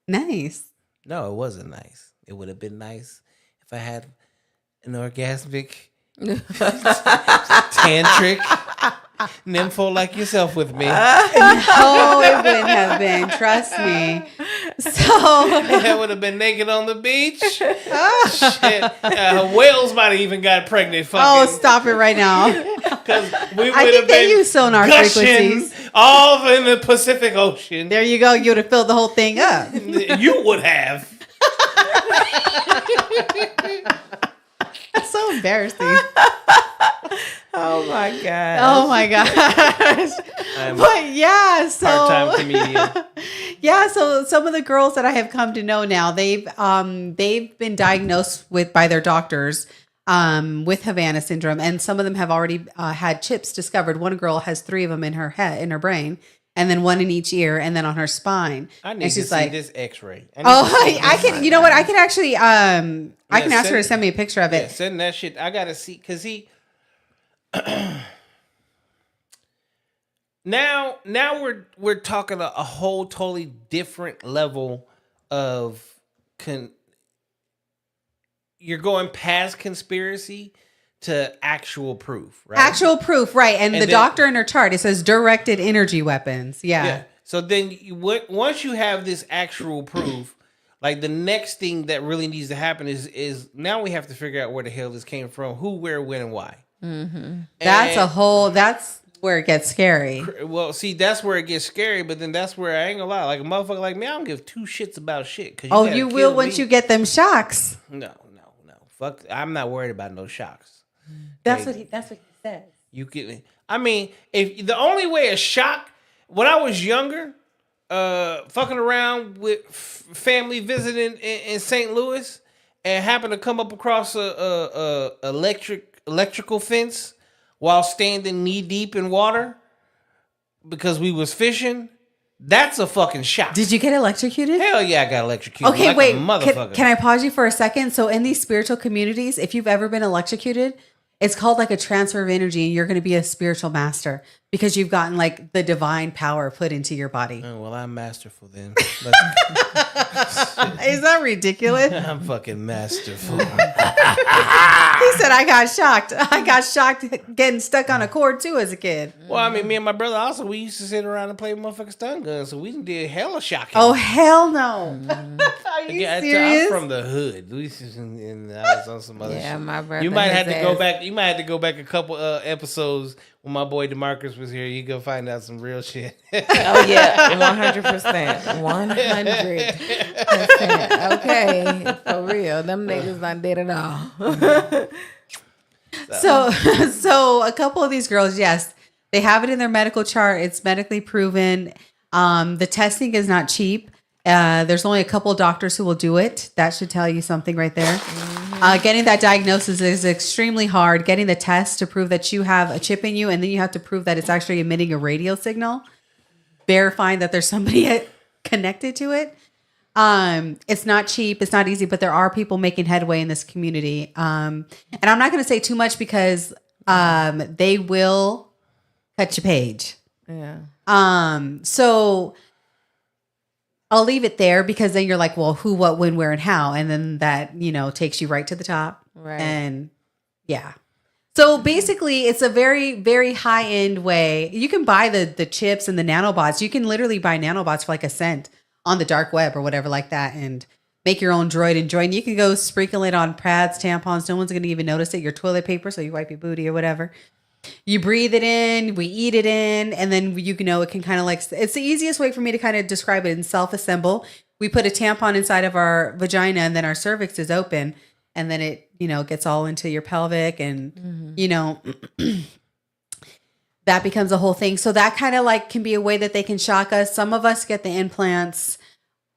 nice. No, it wasn't nice. It would have been nice if I had an orgasmic, tantric nympho like yourself with me. Oh, it wouldn't have been. Trust me. So I would have been naked on the beach. Shit. Whales might have even got pregnant. oh, stop it right now. Because we would I have think they been use sonar gushing frequencies. all in the Pacific Ocean. There you go. You would have filled the whole thing up. You would have. That's so embarrassing. Oh my god. Oh my gosh. But yeah, so Part-time comedian. yeah, so some of the girls that I have come to know now, they've been diagnosed by their doctors with Havana syndrome, and some of them have already had chips discovered. One girl has 3 of them in her head, in her brain, and then 1 in each ear, and then on her spine. I need and to she's see like, this X-ray. I can. You know what? I can actually. I can ask her to send- send me a picture of Yeah, it. send that shit. I gotta see because now we're talking a whole totally different level of you're going past conspiracy to actual proof, right? Actual proof, right? And the then- doctor in her chart, it says directed energy weapons. Yeah. So then once you have this actual proof, like the next thing that really needs to happen is now we have to figure out where the hell this came from, who, where, when, and why. Mm-hmm. That's where it gets scary. Well, see, that's where it gets scary, but then that's where I ain't gonna lie. Like a motherfucker like me, I don't give 2 shits about shit. Oh, you will once you get them shocks. No. Fuck, I'm not worried about no shocks. That's what he says. You can. I mean, if the only way a shock when I was younger, fucking around with family visiting in St. Louis, and happened to come up across a electrical fence while standing knee deep in water because we was fishing. That's a fucking shock. Did you get electrocuted? Hell yeah, I got electrocuted. Okay, like wait. a motherfucker. Can I pause you for a second? So in these spiritual communities, if you've ever been electrocuted, it's called like a transfer of energy, and you're going to be a spiritual master because you've gotten like the divine power put into your body. Oh, well, I'm masterful then. Is that ridiculous? I'm fucking masterful. He said, I got shocked. I got shocked getting stuck on a cord too as a kid. Well, I mean, me and my brother also, we used to sit around and play motherfucking stun guns, so we did hella shocking. Oh, hell no. Are you serious? I'm from the hood. We and I was on some other shit. My brother. You might have to go back. You might have to go back a couple episodes when my boy DeMarcus was here. You go find out some real shit. Oh yeah, 100%, 100%. Okay, for real, them niggas not dead at all. So a couple of these girls, yes, they have it in their medical chart. It's medically proven. The testing is not cheap. There's only a couple of doctors who will do it. That should tell you something right there. Getting that diagnosis is extremely hard. Getting the test to prove that you have a chip in you, and then you have to prove that it's actually emitting a radio signal, verifying that there's somebody connected to it. It's not cheap. It's not easy, but there are people making headway in this community. And I'm not going to say too much because they will cut your page. Yeah. So I'll leave it there because then you're like, well, who, what, when, where, and how. And then that, takes you right to the top. Right. And yeah. So basically it's a very, very high end way. You can buy the chips and the nanobots. You can literally buy nanobots for like a cent on the dark web or whatever like that and make your own droid and join. You can go sprinkle it on pads, tampons. No one's going to even notice it. Your toilet paper. So you wipe your booty or whatever. You breathe it in, we eat it in, and then it can kind of like, it's the easiest way for me to kind of describe it and self-assemble. We put a tampon inside of our vagina and then our cervix is open and then it, gets all into your pelvic and, that becomes a whole thing. So that kind of like can be a way that they can shock us. Some of us get the implants.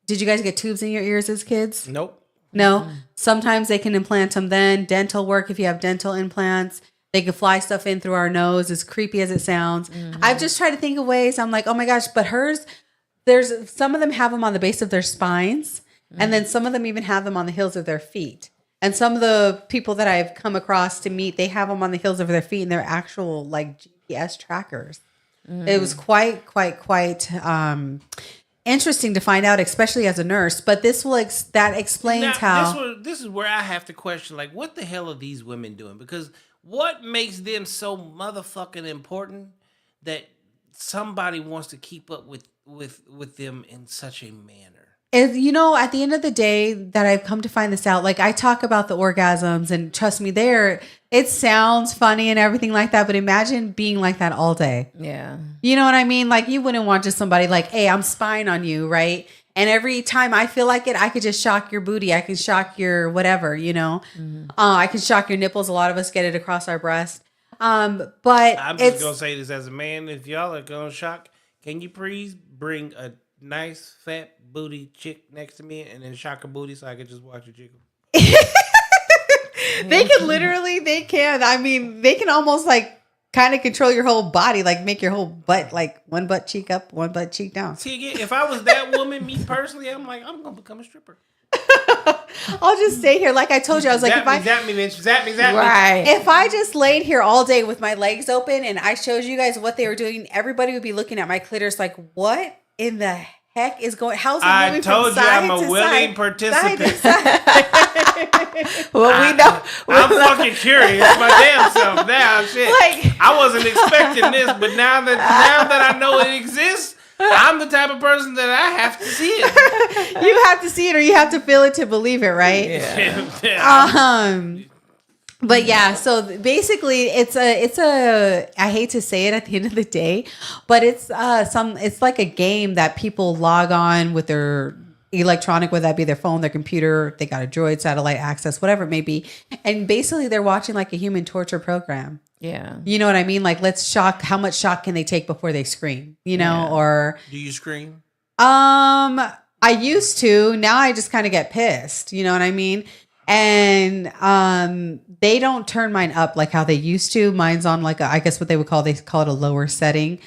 Did you guys get tubes in your ears as kids? Nope. No. Sometimes they can implant them then. Dental work if you have dental implants. They can fly stuff in through our nose, as creepy as it sounds. I've just tried to think of ways. I'm like, oh my gosh, but there's some of them have them on the base of their spines. And then some of them even have them on the heels of their feet. And some of the people that I've come across to meet, they have them on the heels of their feet and they're actual like GPS trackers. It was quite interesting to find out, especially as a nurse. But this will that explains how. This is where I have to question, like, what the hell are these women doing? Because what makes them so motherfucking important that somebody wants to keep up with them in such a manner? At the end of the day that I've come to find this out, like I talk about the orgasms and trust me, it sounds funny and everything like that, but imagine being like that all day. Yeah. You know what I mean? Like you wouldn't want just somebody like, hey, I'm spying on you, right? And every time I feel like it, I could just shock your booty. I can shock your whatever, I can shock your nipples. A lot of us get it across our breast. But I'm just going to say this as a man. If y'all are going to shock, can you please bring a nice fat booty chick next to me and then shock her booty so I can just watch her jiggle? They can. I mean, they can almost like kind of control your whole body, like make your whole butt, like one butt cheek up, one butt cheek down. See, again, if I was that woman, me personally, I'm like, I'm going to become a stripper. I'll just stay here. Like I told you, I was like, zap me. Right. If I just laid here all day with my legs open and I showed you guys what they were doing, everybody would be looking at my clitoris like, what in the heck is going? How's it moving? I told you I'm a willing participant. Well, we know. I'm fucking curious my damn self now. Shit, I wasn't expecting this, but now that I know it exists, I'm the type of person that I have to see it. You have to see it, or you have to feel it to believe it, right? Yeah. But yeah, so basically it's a I hate to say it at the end of the day, but it's like a game that people log on with their electronic, whether that be their phone, their computer, they got a Droid, satellite access, whatever it may be. And basically they're watching like a human torture program. Yeah. You know what I mean? Like, how much shock can they take before they scream, you know, or. Do you scream? I used to, now I just kind of get pissed, you know what I mean? And, they don't turn mine up like how they used to. Mine's on like I guess what they call it a lower setting,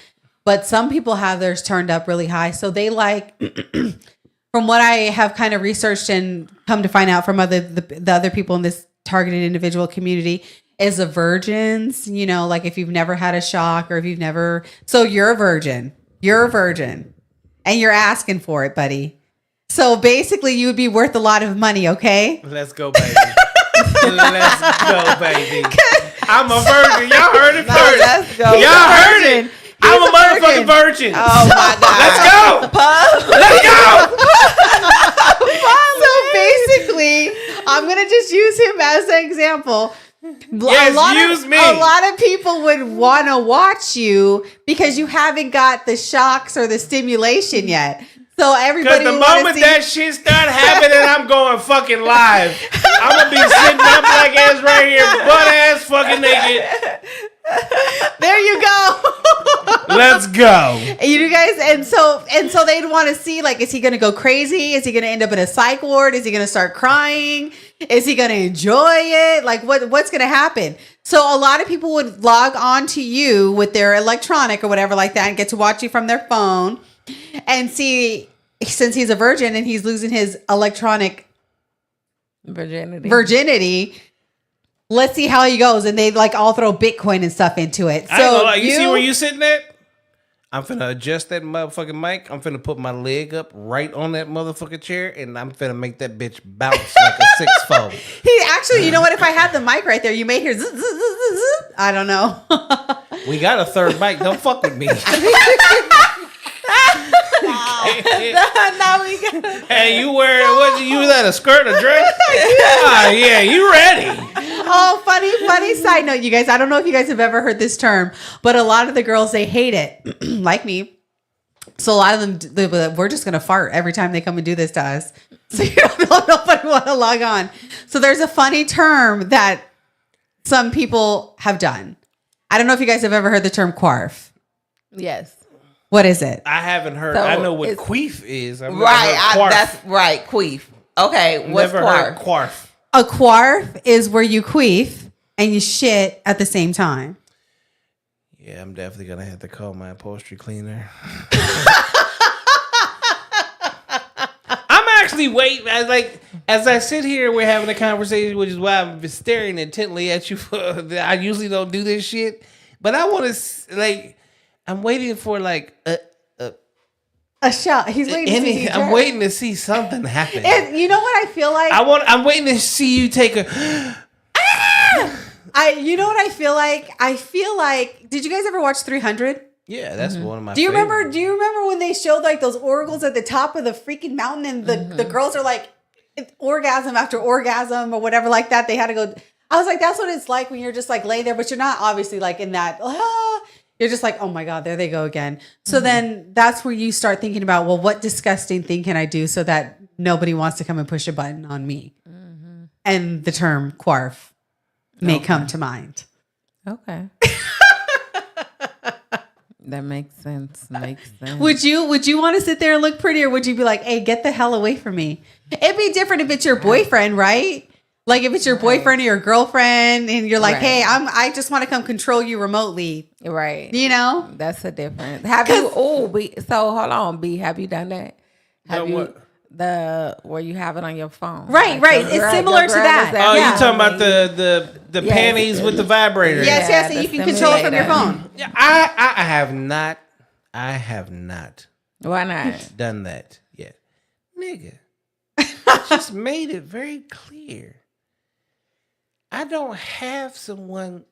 but some people have theirs turned up really high. So they like, from what I have kind of researched and come to find out from the other people in this targeted individual community is the virgins, you know, like if you've never had a shock or if you've never, so you're a virgin and you're asking for it, buddy. So basically you would be worth a lot of money. Okay. Let's go, baby. Let's go, baby. I'm a virgin. Y'all heard it first. Let's go. Y'all heard it. I'm a motherfucking virgin. Oh my God. Let's go. Let's go. So basically, I'm gonna just use him as an example. Yes, use me. A lot of people would want to watch you because you haven't got the shocks or the stimulation yet. So everybody, because the moment that shit start happening, I'm going fucking live. I'm gonna be sitting up like ass right here, butt ass fucking naked. There you go. Let's go. You guys, and so they'd want to see, like, is he going to go crazy? Is he going to end up in a psych ward? Is he going to start crying? Is he going to enjoy it? Like, what's going to happen? So a lot of people would log on to you with their electronic or whatever like that and get to watch you from their phone and see, since he's a virgin and he's losing his electronic virginity. Let's see how he goes. And they like all throw Bitcoin and stuff into it. So I ain't gonna lie. You see where you sitting at? I'm finna adjust that motherfucking mic. I'm finna put my leg up right on that motherfucking chair, and I'm finna make that bitch bounce like a 6-fold. He actually, you know what? If I had the mic right there, you may hear zzz, zzz, zzz, zzz. I don't know. We got a third mic. Don't fuck with me. Now we got. Hey, you wearing what? You was that a skirt, a dress? Yeah, you ready? Oh, funny side note, you guys. I don't know if you guys have ever heard this term, but a lot of the girls, they hate it, like me. So a lot of them, we're just gonna fart every time they come and do this to us. So you don't know, nobody want to log on. So there's a funny term that some people have done. I don't know if you guys have ever heard the term quarf. Yes. What is it? I haven't heard. So I know what queef is. I've Right. quarf. That's right. Queef. Okay. What's Never heard quarf? quarf. A quarf is where you queef and you shit at the same time. Yeah, I'm definitely gonna have to call my upholstery cleaner. I'm actually waiting. As I sit here, we're having a conversation, which is why I've been staring intently at you. I usually don't do this shit, but I want to I'm waiting for A shot. He's waiting to see you I'm jerk. waiting to see something happen. And you know what I feel like? I'm waiting to see you take a. You know what I feel like? I feel like. Did you guys ever watch 300? Yeah, that's one of my. Do you remember? favorites. Do you remember when they showed like those oracles at the top of the freaking mountain, and the girls are like orgasm after orgasm or whatever like that? They had to go. I was like, that's what it's like when you're just like laying there, but you're not obviously like in that. You're just like, oh my God, there they go again. So then that's where you start thinking about, well, what disgusting thing can I do so that nobody wants to come and push a button on me? And the term quarf may come to mind. Okay. That makes sense. Would you want to sit there and look pretty, or would you be like, hey, get the hell away from me? It'd be different if it's your boyfriend, right? Like if it's your boyfriend or your girlfriend and you're like, hey, I just want to come control you remotely. Right. You know? That's a difference. Have you so hold on, B, have you done that? Have you what? where you have it on your phone? Right, Like right. your It's girl- similar your to girl that. is Oh, Yeah. you talking about the Yes. panties with the vibrator? Yes, Yeah, and the you can control it from your stimulator. phone. Yeah, I have not. I have not Why not? done that yet, nigga. I just made it very clear. I don't have someone.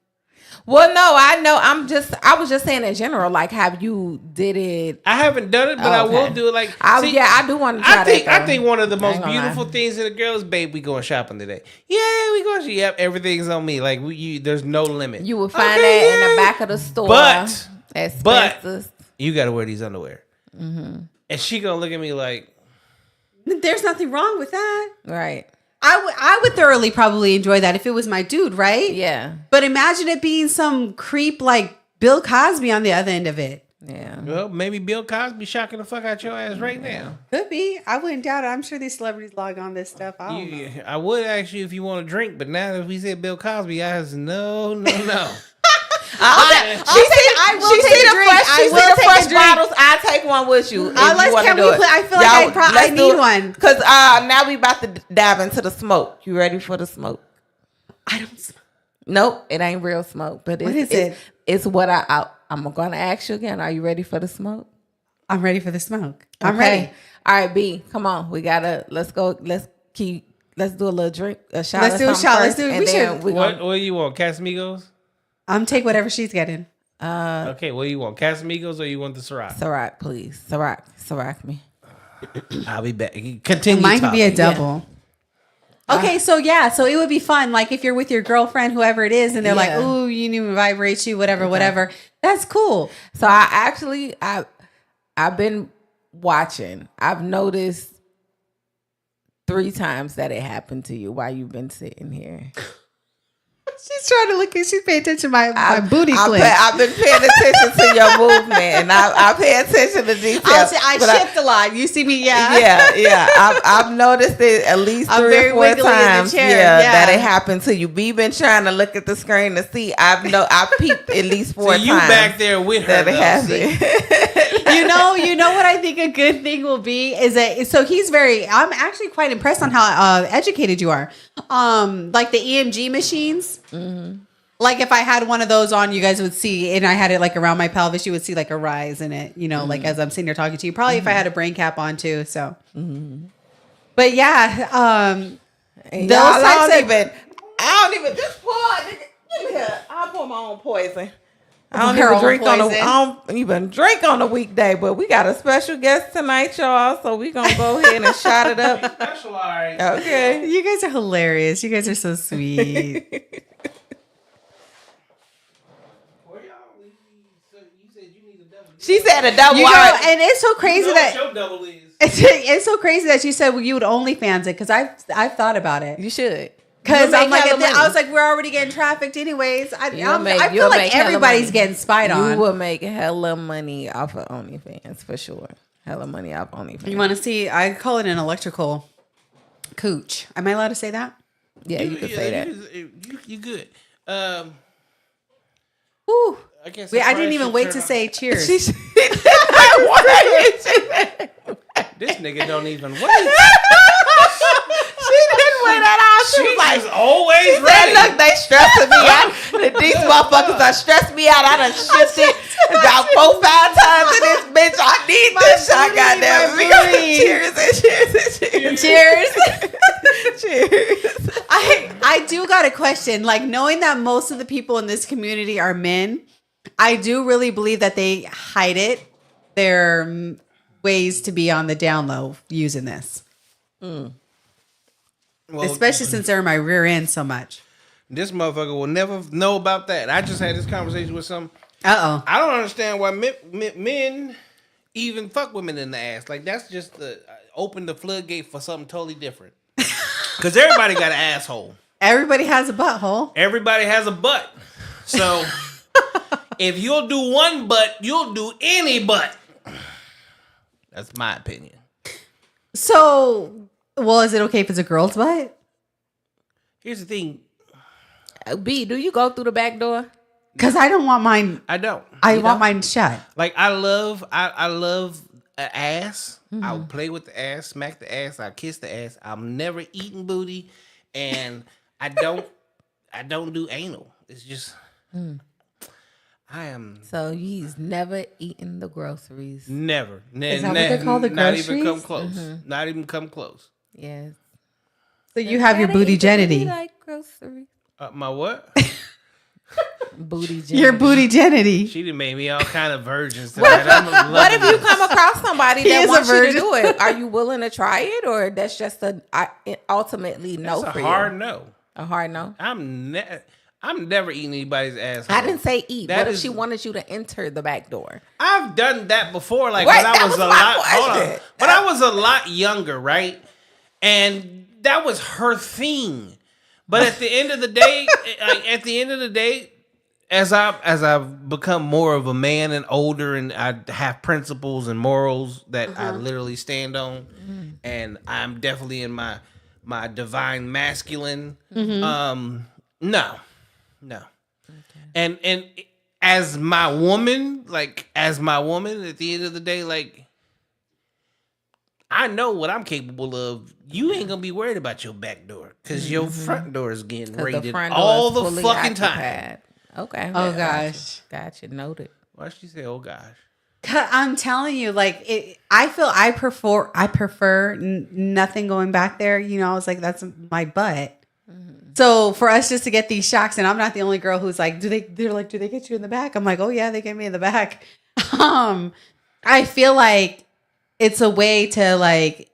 Well, no, I know. I was just saying in general. Like, have you did it? I haven't done it, but I Okay. will do it. Like, I do want to try I think that. I think one of the I most ain't gonna beautiful lie. things in a girl is, babe, we going shopping today. Yeah, we going. Yep, everything's on me. Like there's no limit. You will find Okay, that in yeah. the back of the store. But asbestos. you got to wear these underwear, and she gonna look at me like, There's nothing wrong with that. Right. I would thoroughly probably enjoy that if it was my dude, right? Yeah. But imagine it being some creep like Bill Cosby on the other end of it. Yeah. Well, maybe Bill Cosby shocking the fuck out your ass right now. Could be. I wouldn't doubt it. I'm sure these celebrities log on this stuff. I don't know. I would ask you if you want to drink, but now that we said Bill Cosby, I was no. She said I will take a drink. I will take a drink. Bottles. I'll take one with you. Can we play? I feel like I need one. Because now we about to dive into the smoke. You ready for the smoke? I don't smoke. Nope, it ain't real smoke. But What is it? It's what I'm gonna ask you again. Are you ready for the smoke? I'm ready for the smoke. I'm Okay. ready. All right, B, come on. Let's go. Let's do a little drink, a shot. Let's do a shot. Let's do it. And We then should. What do you want, Casamigos? Take whatever she's getting. Okay, what do you want, Casamigos or you want the Ciroc? Ciroc, please. Ciroc me. I'll be back. Continue. Mine could be a talking. double. Okay, so it would be fun. Like if you're with your girlfriend, whoever it is, and they're like, "Ooh, you need to vibrate you, whatever." That's cool. So I've been watching. I've noticed 3 times that it happened to you while you've been sitting here. She's trying to look. She's paying attention to my booty clip. I've been paying attention to your movement, and I pay attention to details. I shift a lot. You see me, Yeah. I've noticed it at least 3 or 4 wiggly in the times. chair, That it happened to you. B been trying to look at the screen to see. I peeped at least 4 times. So you back there with her? That it happened. You know what I think a good thing will be is that I'm actually quite impressed on how educated you are. Like the EMG machines. Mm-hmm. Like if I had one of those on, you guys would see, and I had it like around my pelvis, you would see like a rise in it, like as I'm sitting here talking to you. Probably if I had a brain cap on too. So, but yeah, I don't even just pour. Give me here. I'll pour my own poison. I don't even drink on a weekday, but we got a special guest tonight, y'all. So we gonna go ahead and shot it up. Special, all right. Okay. You guys are hilarious. You guys are so sweet. She said a double. And it's so crazy that your double is. It's so crazy that you said you would OnlyFans it because I've thought about it. You should. Because I'm like, I was like, we're already getting trafficked anyways. I feel like everybody's getting spied on. You will make hella money off of OnlyFans for sure. Hella money off OnlyFans. You want to see? I call it an electrical cooch. Am I allowed to say that? Yeah, you can say that. You good. Ooh. I guess I didn't even wait to say cheers. This nigga don't even wait. She didn't wait at all. She was like, always ready. Look, they stressing me out. These motherfuckers are stressing me out. I done shifted about 4-5 times in this bitch. I need this shot, goddamn. We gonna cheers and cheers. I do got a question. Like knowing that most of the people in this community are men, I do really believe that they hide it. There are ways to be on the down low using this. Well, especially since they're in my rear end so much. This motherfucker will never know about that. I just had this conversation with some. I don't understand why men even fuck women in the ass. Like that's just open the floodgate for something totally different. Because everybody got an asshole. Everybody has a butthole. Everybody has a butt. So if you'll do one butt, you'll do any butt. That's my opinion. So, is it okay if it's a girl's butt? Here's the thing. B, do you go through the back door? Because I don't want mine. I don't. I want mine shut. Like I love an ass. Mm-hmm. I'll play with the ass, smack the ass, I'll kiss the ass. I'm never eating booty, and I don't do anal. It's just I am. So he's never eaten the groceries. Never. Is that what they call the groceries? Not even come close. Mm-hmm. Not even come close. Yes. So you have your booty genity. Like groceries. My what? Booty genity. Your booty genity. She done made me all kind of virgins. What if you come across somebody that wants you to do it? Are you willing to try it, or that's just ultimately no for you? A hard no. A hard no. I'm never eating anybody's ass. I didn't say eat. That What if is- she wanted you to enter the back door? I've done that before. Like Wait, when I that was was a my lot. Hold question. on. When I was a lot younger, right? And that was her thing. But at the end of the day, as I've become more of a man and older, and I have principles and morals that I literally stand on, and I'm definitely in my divine masculine. No. Okay. And as my woman, at the end of the day, like, I know what I'm capable of. You ain't gonna be worried about your back door because your front door is getting raided all the fucking time. Okay. Oh gosh. Gotcha. Noted. Why she say, "Oh gosh"? I'm telling you, like, I feel I prefer nothing going back there. You know, I was like, that's my butt. So for us just to get these shocks, and I'm not the only girl who's like, do they get you in the back? I'm like, oh yeah, they get me in the back. I feel like it's a way to like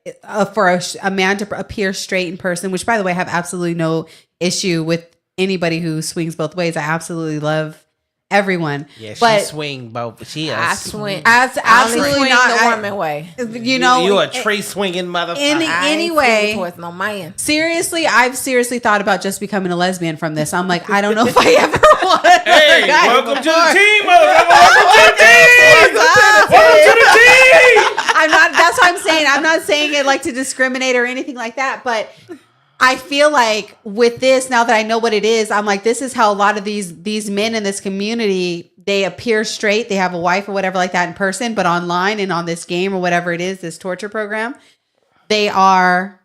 for a man to appear straight in person, which by the way, I have absolutely no issue with anybody who swings both ways. I absolutely love everyone. Yeah, she but swing both. She I is. swing. absolutely Swing not the woman way. You know, you a tree swinging motherfucker. Anyway, towards no man. seriously, I've seriously thought about just becoming a lesbian from this. I'm like, I don't know if I ever want to. Hey, welcome to the team, motherfucker. Welcome to the team. Welcome to the team. I'm not. That's what I'm saying. I'm not saying it like to discriminate or anything like that, but I feel like with this, now that I know what it is, I'm like, this is how a lot of these men in this community, they appear straight. They have a wife or whatever like that in person, but online and on this game or whatever it is, this torture program, they are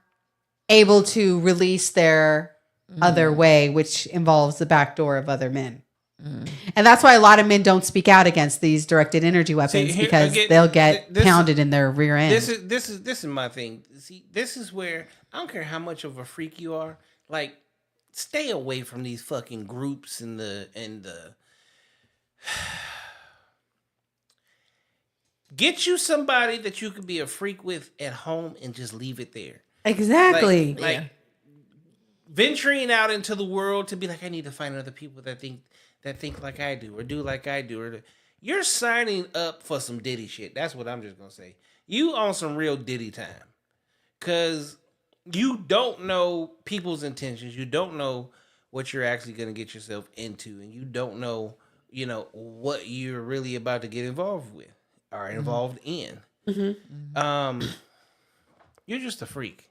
able to release their other way, which involves the back door of other men. And that's why a lot of men don't speak out against these directed energy weapons because they'll get pounded in their rear end. This is my thing. See, this is where I don't care how much of a freak you are. Like, stay away from these fucking groups and the get you somebody that you could be a freak with at home and just leave it there. Exactly. Like venturing out into the world to be like, I need to find other people that think like I do or do like I do. Or you're signing up for some Diddy shit. That's what I'm just gonna say. You on some real Diddy time, cause you don't know people's intentions. You don't know what you're actually gonna get yourself into, and you don't know, what you're really about to get involved with or involved in. Mm-hmm. You're just a freak.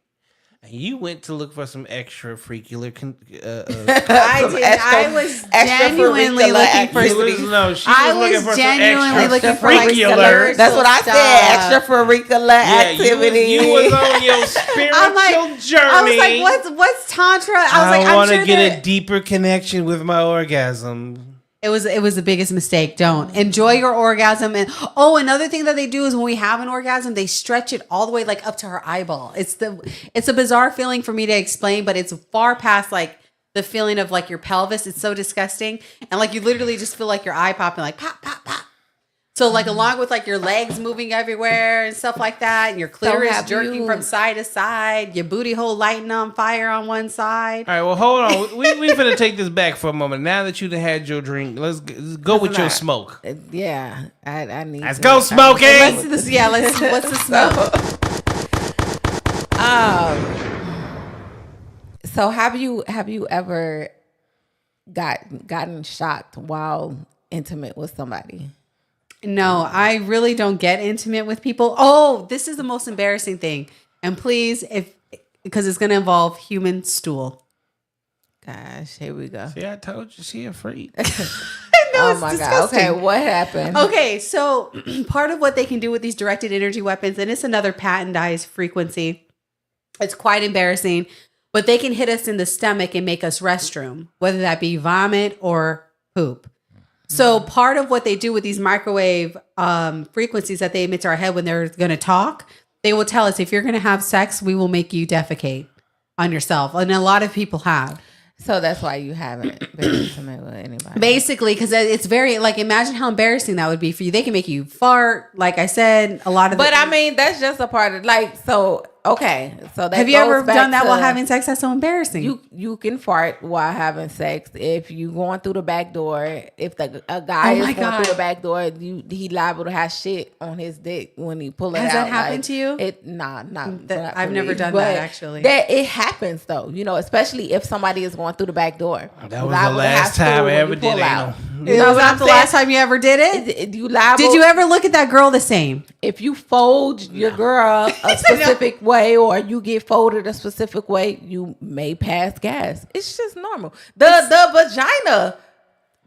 And you went to look for some extra freakular. I did. I was genuinely looking for. I was genuinely looking for freakular. That's what I said. Extracurricular activity. You was on your spiritual journey. I was like, "What's tantra?" I want to get a deeper connection with my orgasm. It was the biggest mistake. Don't enjoy your orgasm. And another thing that they do is when we have an orgasm, they stretch it all the way like up to her eyeball. It's a bizarre feeling for me to explain, but it's far past like the feeling of like your pelvis. It's so disgusting. And like you literally just feel like your eye popping like pop, pop, pop. So like along with like your legs moving everywhere and stuff like that, and your clitoris jerking from side to side, your booty hole lighting on fire on one side. All right, well, hold on. we finna take this back for a moment. Now that you've had your drink, let's go with your smoke. Yeah, I need. Let's go smoking. What's the smoke? So have you ever gotten shocked while intimate with somebody? No, I really don't get intimate with people. Oh, this is the most embarrassing thing. And please, because it's going to involve human stool. Gosh, here we go. See, I told you, she a freak. Oh my God. Okay, what happened? Okay, so part of what they can do with these directed energy weapons, and it's another patentized frequency. It's quite embarrassing, but they can hit us in the stomach and make us restroom, whether that be vomit or poop. So part of what they do with these microwave frequencies that they emit to our head when they're going to talk, they will tell us, if you're going to have sex, we will make you defecate on yourself. And a lot of people have. So that's why you haven't been intimate with anybody. Basically, because it's very, like, imagine how embarrassing that would be for you. They can make you fart. Like I said, a lot of But I mean, that's just a part of, like, so okay, so that have you goes ever back done that to while having sex? That's so embarrassing. You can fart while having sex if you going through the back door. If a guy is going through the back door, he liable to have shit on his dick when he pull it out. Has that happened to you? I've never done that actually. That it happens though, especially if somebody is going through the back door. That was the last time I ever did anal. It was not the last time you ever did it? You liable. Did you ever look at that girl the same? If you fold your girl a specific way or you get folded a specific way, you may pass gas. It's just normal. The vagina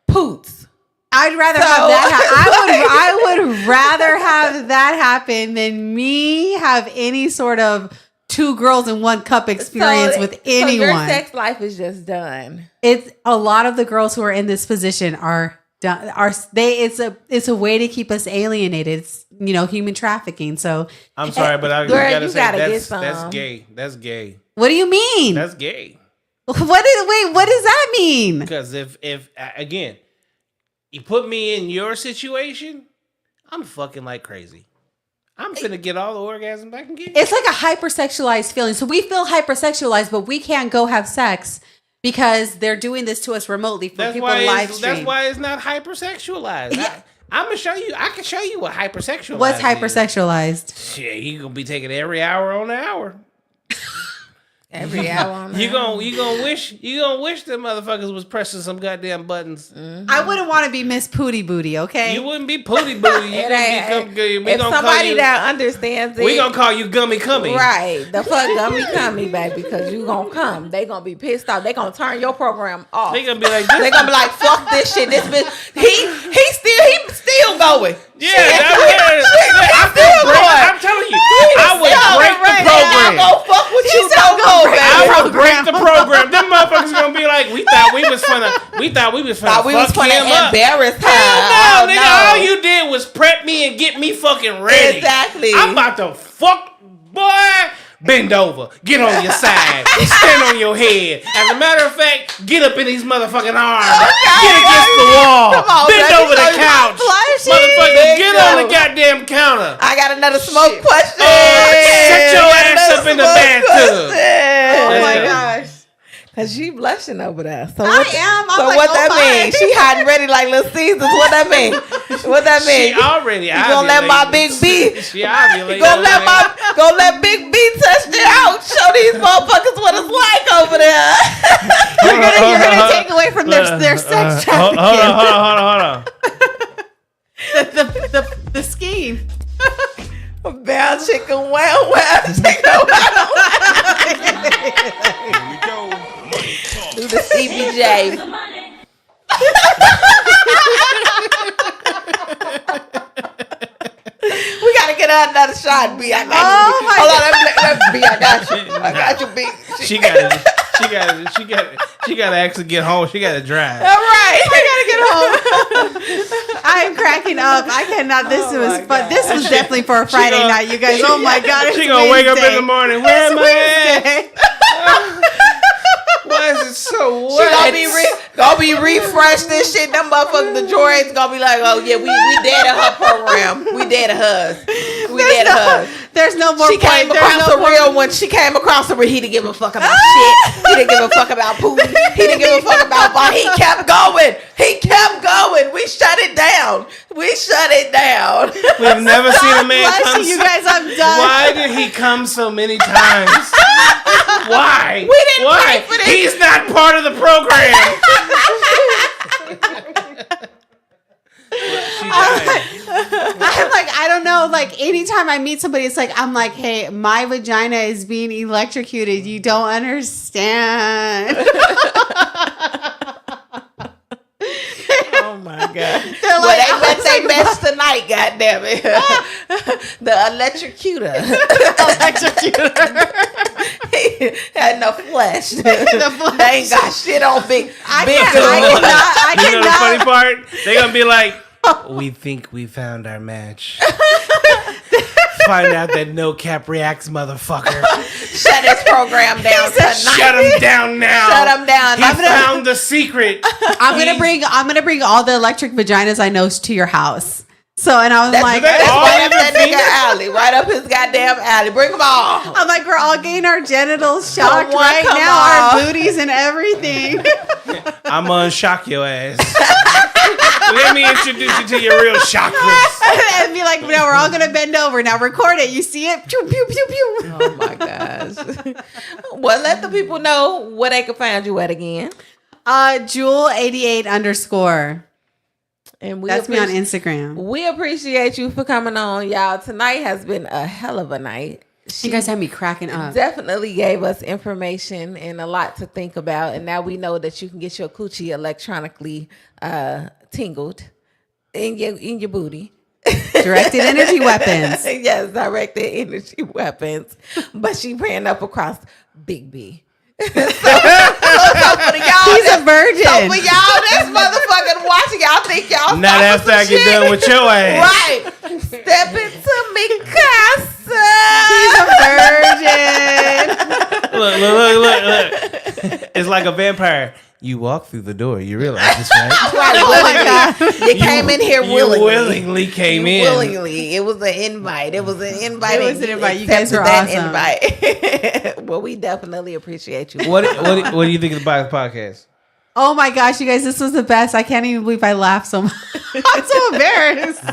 poots. I'd rather have that I would rather have that happen than me have any sort of 2 girls in 1 cup experience with anyone. So your sex life is just done. It's a lot of the girls who are in this position are done. It's a way to keep us alienated. It's human trafficking. So I'm sorry, but I gotta say that's gay. That's gay. What do you mean? That's gay. What does that mean? Because if again, you put me in your situation, I'm fucking like crazy. I'm finna get all the orgasms I can get. It's like a hypersexualized feeling. So we feel hypersexualized, but we can't go have sex because they're doing this to us remotely for people to live stream. That's why it's not hypersexualized. Yeah. I'm gonna show you. I can show you what hypersexualized. What's hypersexualized? Yeah, you gonna be taking every hour on the hour. Every hour. You gonna wish the motherfuckers was pressing some goddamn buttons. Mm-hmm. I wouldn't want to be Miss Pooty Booty, okay? You wouldn't be Pooty Booty. If somebody that understands it, we gonna call you Gummy Cummy. Right, the fuck Gummy Cummy, baby, because you gonna come. They gonna be pissed off. They gonna turn your program off. They gonna be like, fuck this shit. This bitch, he still going. Yeah, I'm telling you, I would break the program. I'm gonna fuck with you. Don't go, baby. I would break the program. Them motherfuckers gonna be like, we thought we was finna embarrass her. Hell no, nigga. All you did was prep me and get me fucking ready. Exactly. I'm about to fuck, boy. Bend over. Get on your side. Stand on your head. As a matter of fact, get up in these motherfucking arms. Okay, get against the wall. Come on, bend over the couch. Motherfucker, get on the goddamn counter. I got another smoke question. Set your ass up in the bathtub. Oh my gosh. Cause she blushing over there. So what that mean? She hot and ready like Little Caesars. What that mean? What that mean? She already. You gonna let my Big B? She ovulated. Gonna let Big B test it out. Show these motherfuckers what it's like over there. You're gonna take away from their sex trafficking. Hold on. The scheme. Bound chicken, well, chicken, Here we go. Do the CBJ. We gotta get her another shot, B. I got you. Hold on, B. I got you, B. She gotta actually get home. She gotta drive. All right, I gotta get home. I'm cracking up. I cannot. This was fun. This was definitely for a Friday night, you guys. Oh my god! She gonna wake up in the morning. Where am I at? Why is it so wet? She gonna be refreshed and shit. Them motherfuckers, the droids gonna be like, oh yeah, we dead at her program. We dead at hers. There's no more. She came across a real one. She came across a real. He didn't give a fuck about shit. He didn't give a fuck about Putin. He didn't give a fuck about Biden. He kept going. We shut it down. We've never seen a man come. You guys, I'm done. Why did he come so many times? Why? We didn't pay for this. He's not part of the program. I'm like, I don't know. Like, anytime I meet somebody, it's like, I'm like, hey, my vagina is being electrocuted. You don't understand. Oh my god! They bet they best tonight. Goddamn it! The electrocutor. He had no flesh. They ain't got shit on big. I You know the funny part? They gonna be like, we think we found our match. Find out that nocappreacts, motherfucker. Shut his program down tonight. Shut him down now. Shut him down. He found the secret. I'm gonna bring all the electric vaginas I know to your house. So, and I was like, That's right up that nigga alley. Right up his goddamn alley. Bring them all. I'm like, we're all getting our genitals shocked Come on, right come now, on. our booties and everything. I'm gonna shock your ass. Let me introduce you to your real chakras. And be like, no, we're all gonna bend over. Now record it. You see it? Pew, pew, pew, pew. Oh my gosh. Well, let the people know where they can find you at again. Jewell 88_. And That's me on Instagram. We appreciate you for coming on, y'all. Tonight has been a hell of a night. You guys had me cracking up. Definitely gave us information and a lot to think about. And now we know that you can get your coochie electronically tingled in your booty. Directed energy weapons. Yes, directed energy weapons. But she ran up across Big B. so for y'all, He's a virgin. So for y'all that's motherfucking watching, y'all think y'all Not after I get done with your ass. Right. Step into me casa. He's a virgin. Look. It's like a vampire. You walk through the door. You realize this, right? Right. Oh my God. You came in here willingly. You willingly came in. Willingly. It was an invite. It was an invite. It was an invite. You guys were awesome. Invite. Well, we definitely appreciate you. What do you think about the podcast? Oh my gosh, you guys, this was the best. I can't even believe I laughed so much. I'm so embarrassed.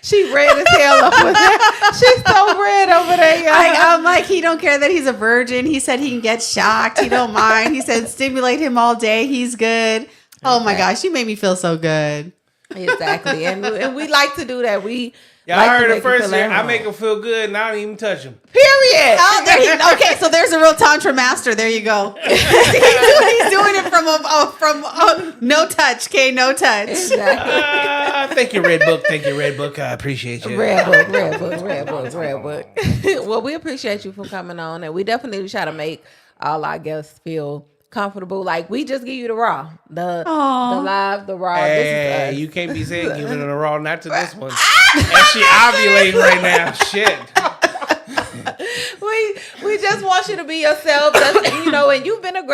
She red as hell over there. She's so red over there, y'all. I'm like, he don't care that he's a virgin. He said he can get shocked. He don't mind. He said stimulate him all day. He's good. Oh my gosh, you made me feel so good. Exactly. And we like to do that. Y'all like heard it first here. I make him feel good and I don't even touch him. Period. Oh, okay, so there's a real tantra master. There you go. he's doing it from no touch. Okay, no touch. Exactly. Thank you, Red Book. Thank you, Red Book. I appreciate you. Red book. Well, we appreciate you for coming on, and we definitely try to make all our guests feel comfortable. Like, we just give you the raw, the live, the raw. Hey, this is us. you can't be saying giving it a raw, not to this one. And she ovulating right now. Shit. We just want you to be yourself. And you've been a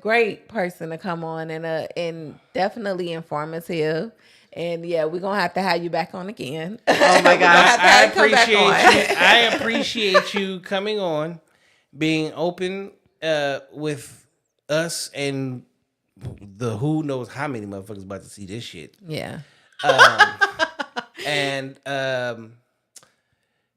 great person to come on, and definitely informative. And yeah, we're gonna have to have you back on again. Oh my God. I appreciate you coming on, being open with us and the who knows how many motherfuckers about to see this shit. Yeah. And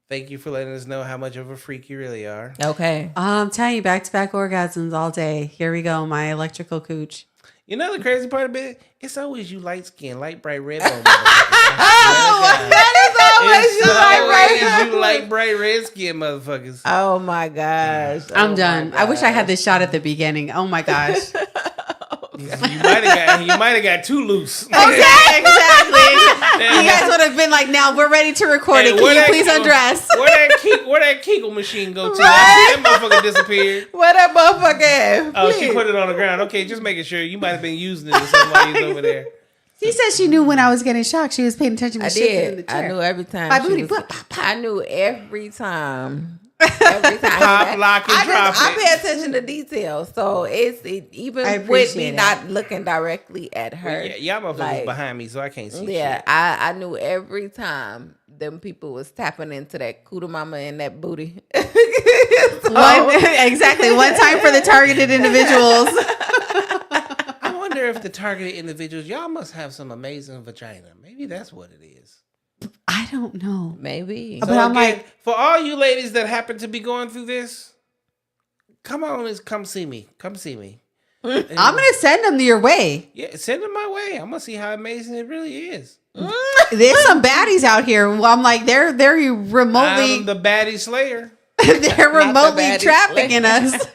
thank you for letting us know how much of a freak you really are. Okay. I'm telling you, back-to-back orgasms all day. Here we go, my electrical cooch. You know the crazy part of it? It's always you light skin, light bright red. You light bright red skin motherfuckers. Oh my gosh. I'm done. I wish I had this shot at the beginning. Oh my gosh. You might have got too loose. Okay, exactly. You guys would have been like, now we're ready to record it. Can you please undress? Where that Kegel machine go to? That motherfucker disappeared. Where that motherfucker at? Oh, she put it on the ground. Okay, just making sure. You might have been using it or somebody's over there. She said she knew when I was getting shocked. She was paying attention to shit in the chair. I knew every time. My booty. I knew every time. Every time. Pop, lock, and drop I it. pay attention to details. So even with me not looking directly at her. Well, y'all motherfuckers behind me, so I can't see shit. I knew every time them people was tapping into that cooter mama and that booty. Exactly. One time for the targeted individuals. I wonder if the targeted individuals, y'all must have some amazing vagina. Maybe that's what it is. I don't know. Maybe. So but I'm again, like, for all you ladies that happen to be going through this, come see me. Come see me. I'm gonna send them your way. Yeah, send them my way. I'm gonna see how amazing it really is. There's some baddies out here. Well, I'm like, they're remotely I'm the baddie slayer. they're remotely trafficking us.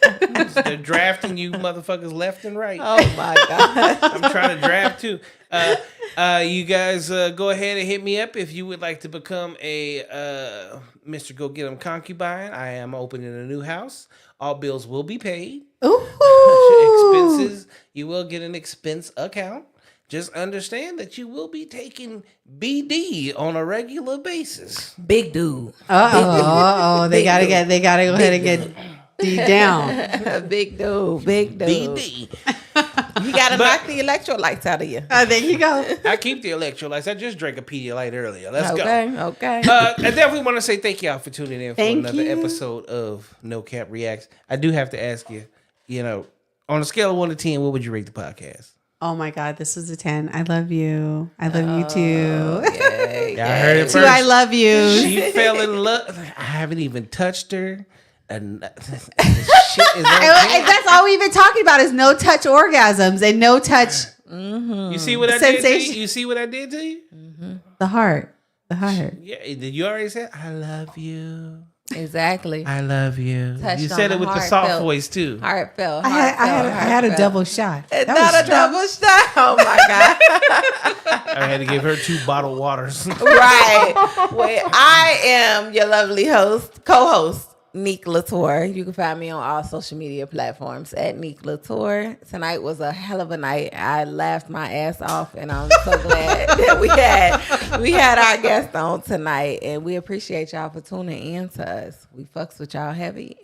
They're drafting you motherfuckers left and right. Oh my God. I'm trying to draft too. You guys go ahead and hit me up if you would like to become a Mr. Go Get 'em concubine. I am opening a new house. All bills will be paid. Ooh. Expenses, you will get an expense account. Just understand that you will be taking BD on a regular basis. Big dude. They gotta go ahead and get D down. Big dude. BD. You gotta knock the electrolytes out of you. There you go. I keep the electrolytes. I just drank a Pedialyte earlier. Let's go. Okay. I definitely want to say thank y'all for tuning in for Thank another you. episode of No Cap Reacts. I do have to ask you, on a scale of 1 to 10, what would you rate the podcast? Oh my God, this is a 10. I love you. I love you too. I heard it first. Too, I love you. She fell in love. I haven't even touched her. And shit is And that's all we've been talking about is no touch orgasms and no touch. You see what I did to Sensation. you? You see what I did to you? The heart. Yeah, did you already say I love you? Exactly. I love you. Touched You on said the it with the soft heartfelt. voice too. Heartfelt. I had a double shot. That Not was a strong. double shot. Oh my God. I had to give her 2 bottled waters. Right. Well, I am your lovely co-host, Neek Latour. You can find me on all social media platforms at Neek Latour. Tonight was a hell of a night. I laughed my ass off, and I'm so glad that we had our guest on tonight. And we appreciate y'all for tuning in to us. We fucks with y'all heavy.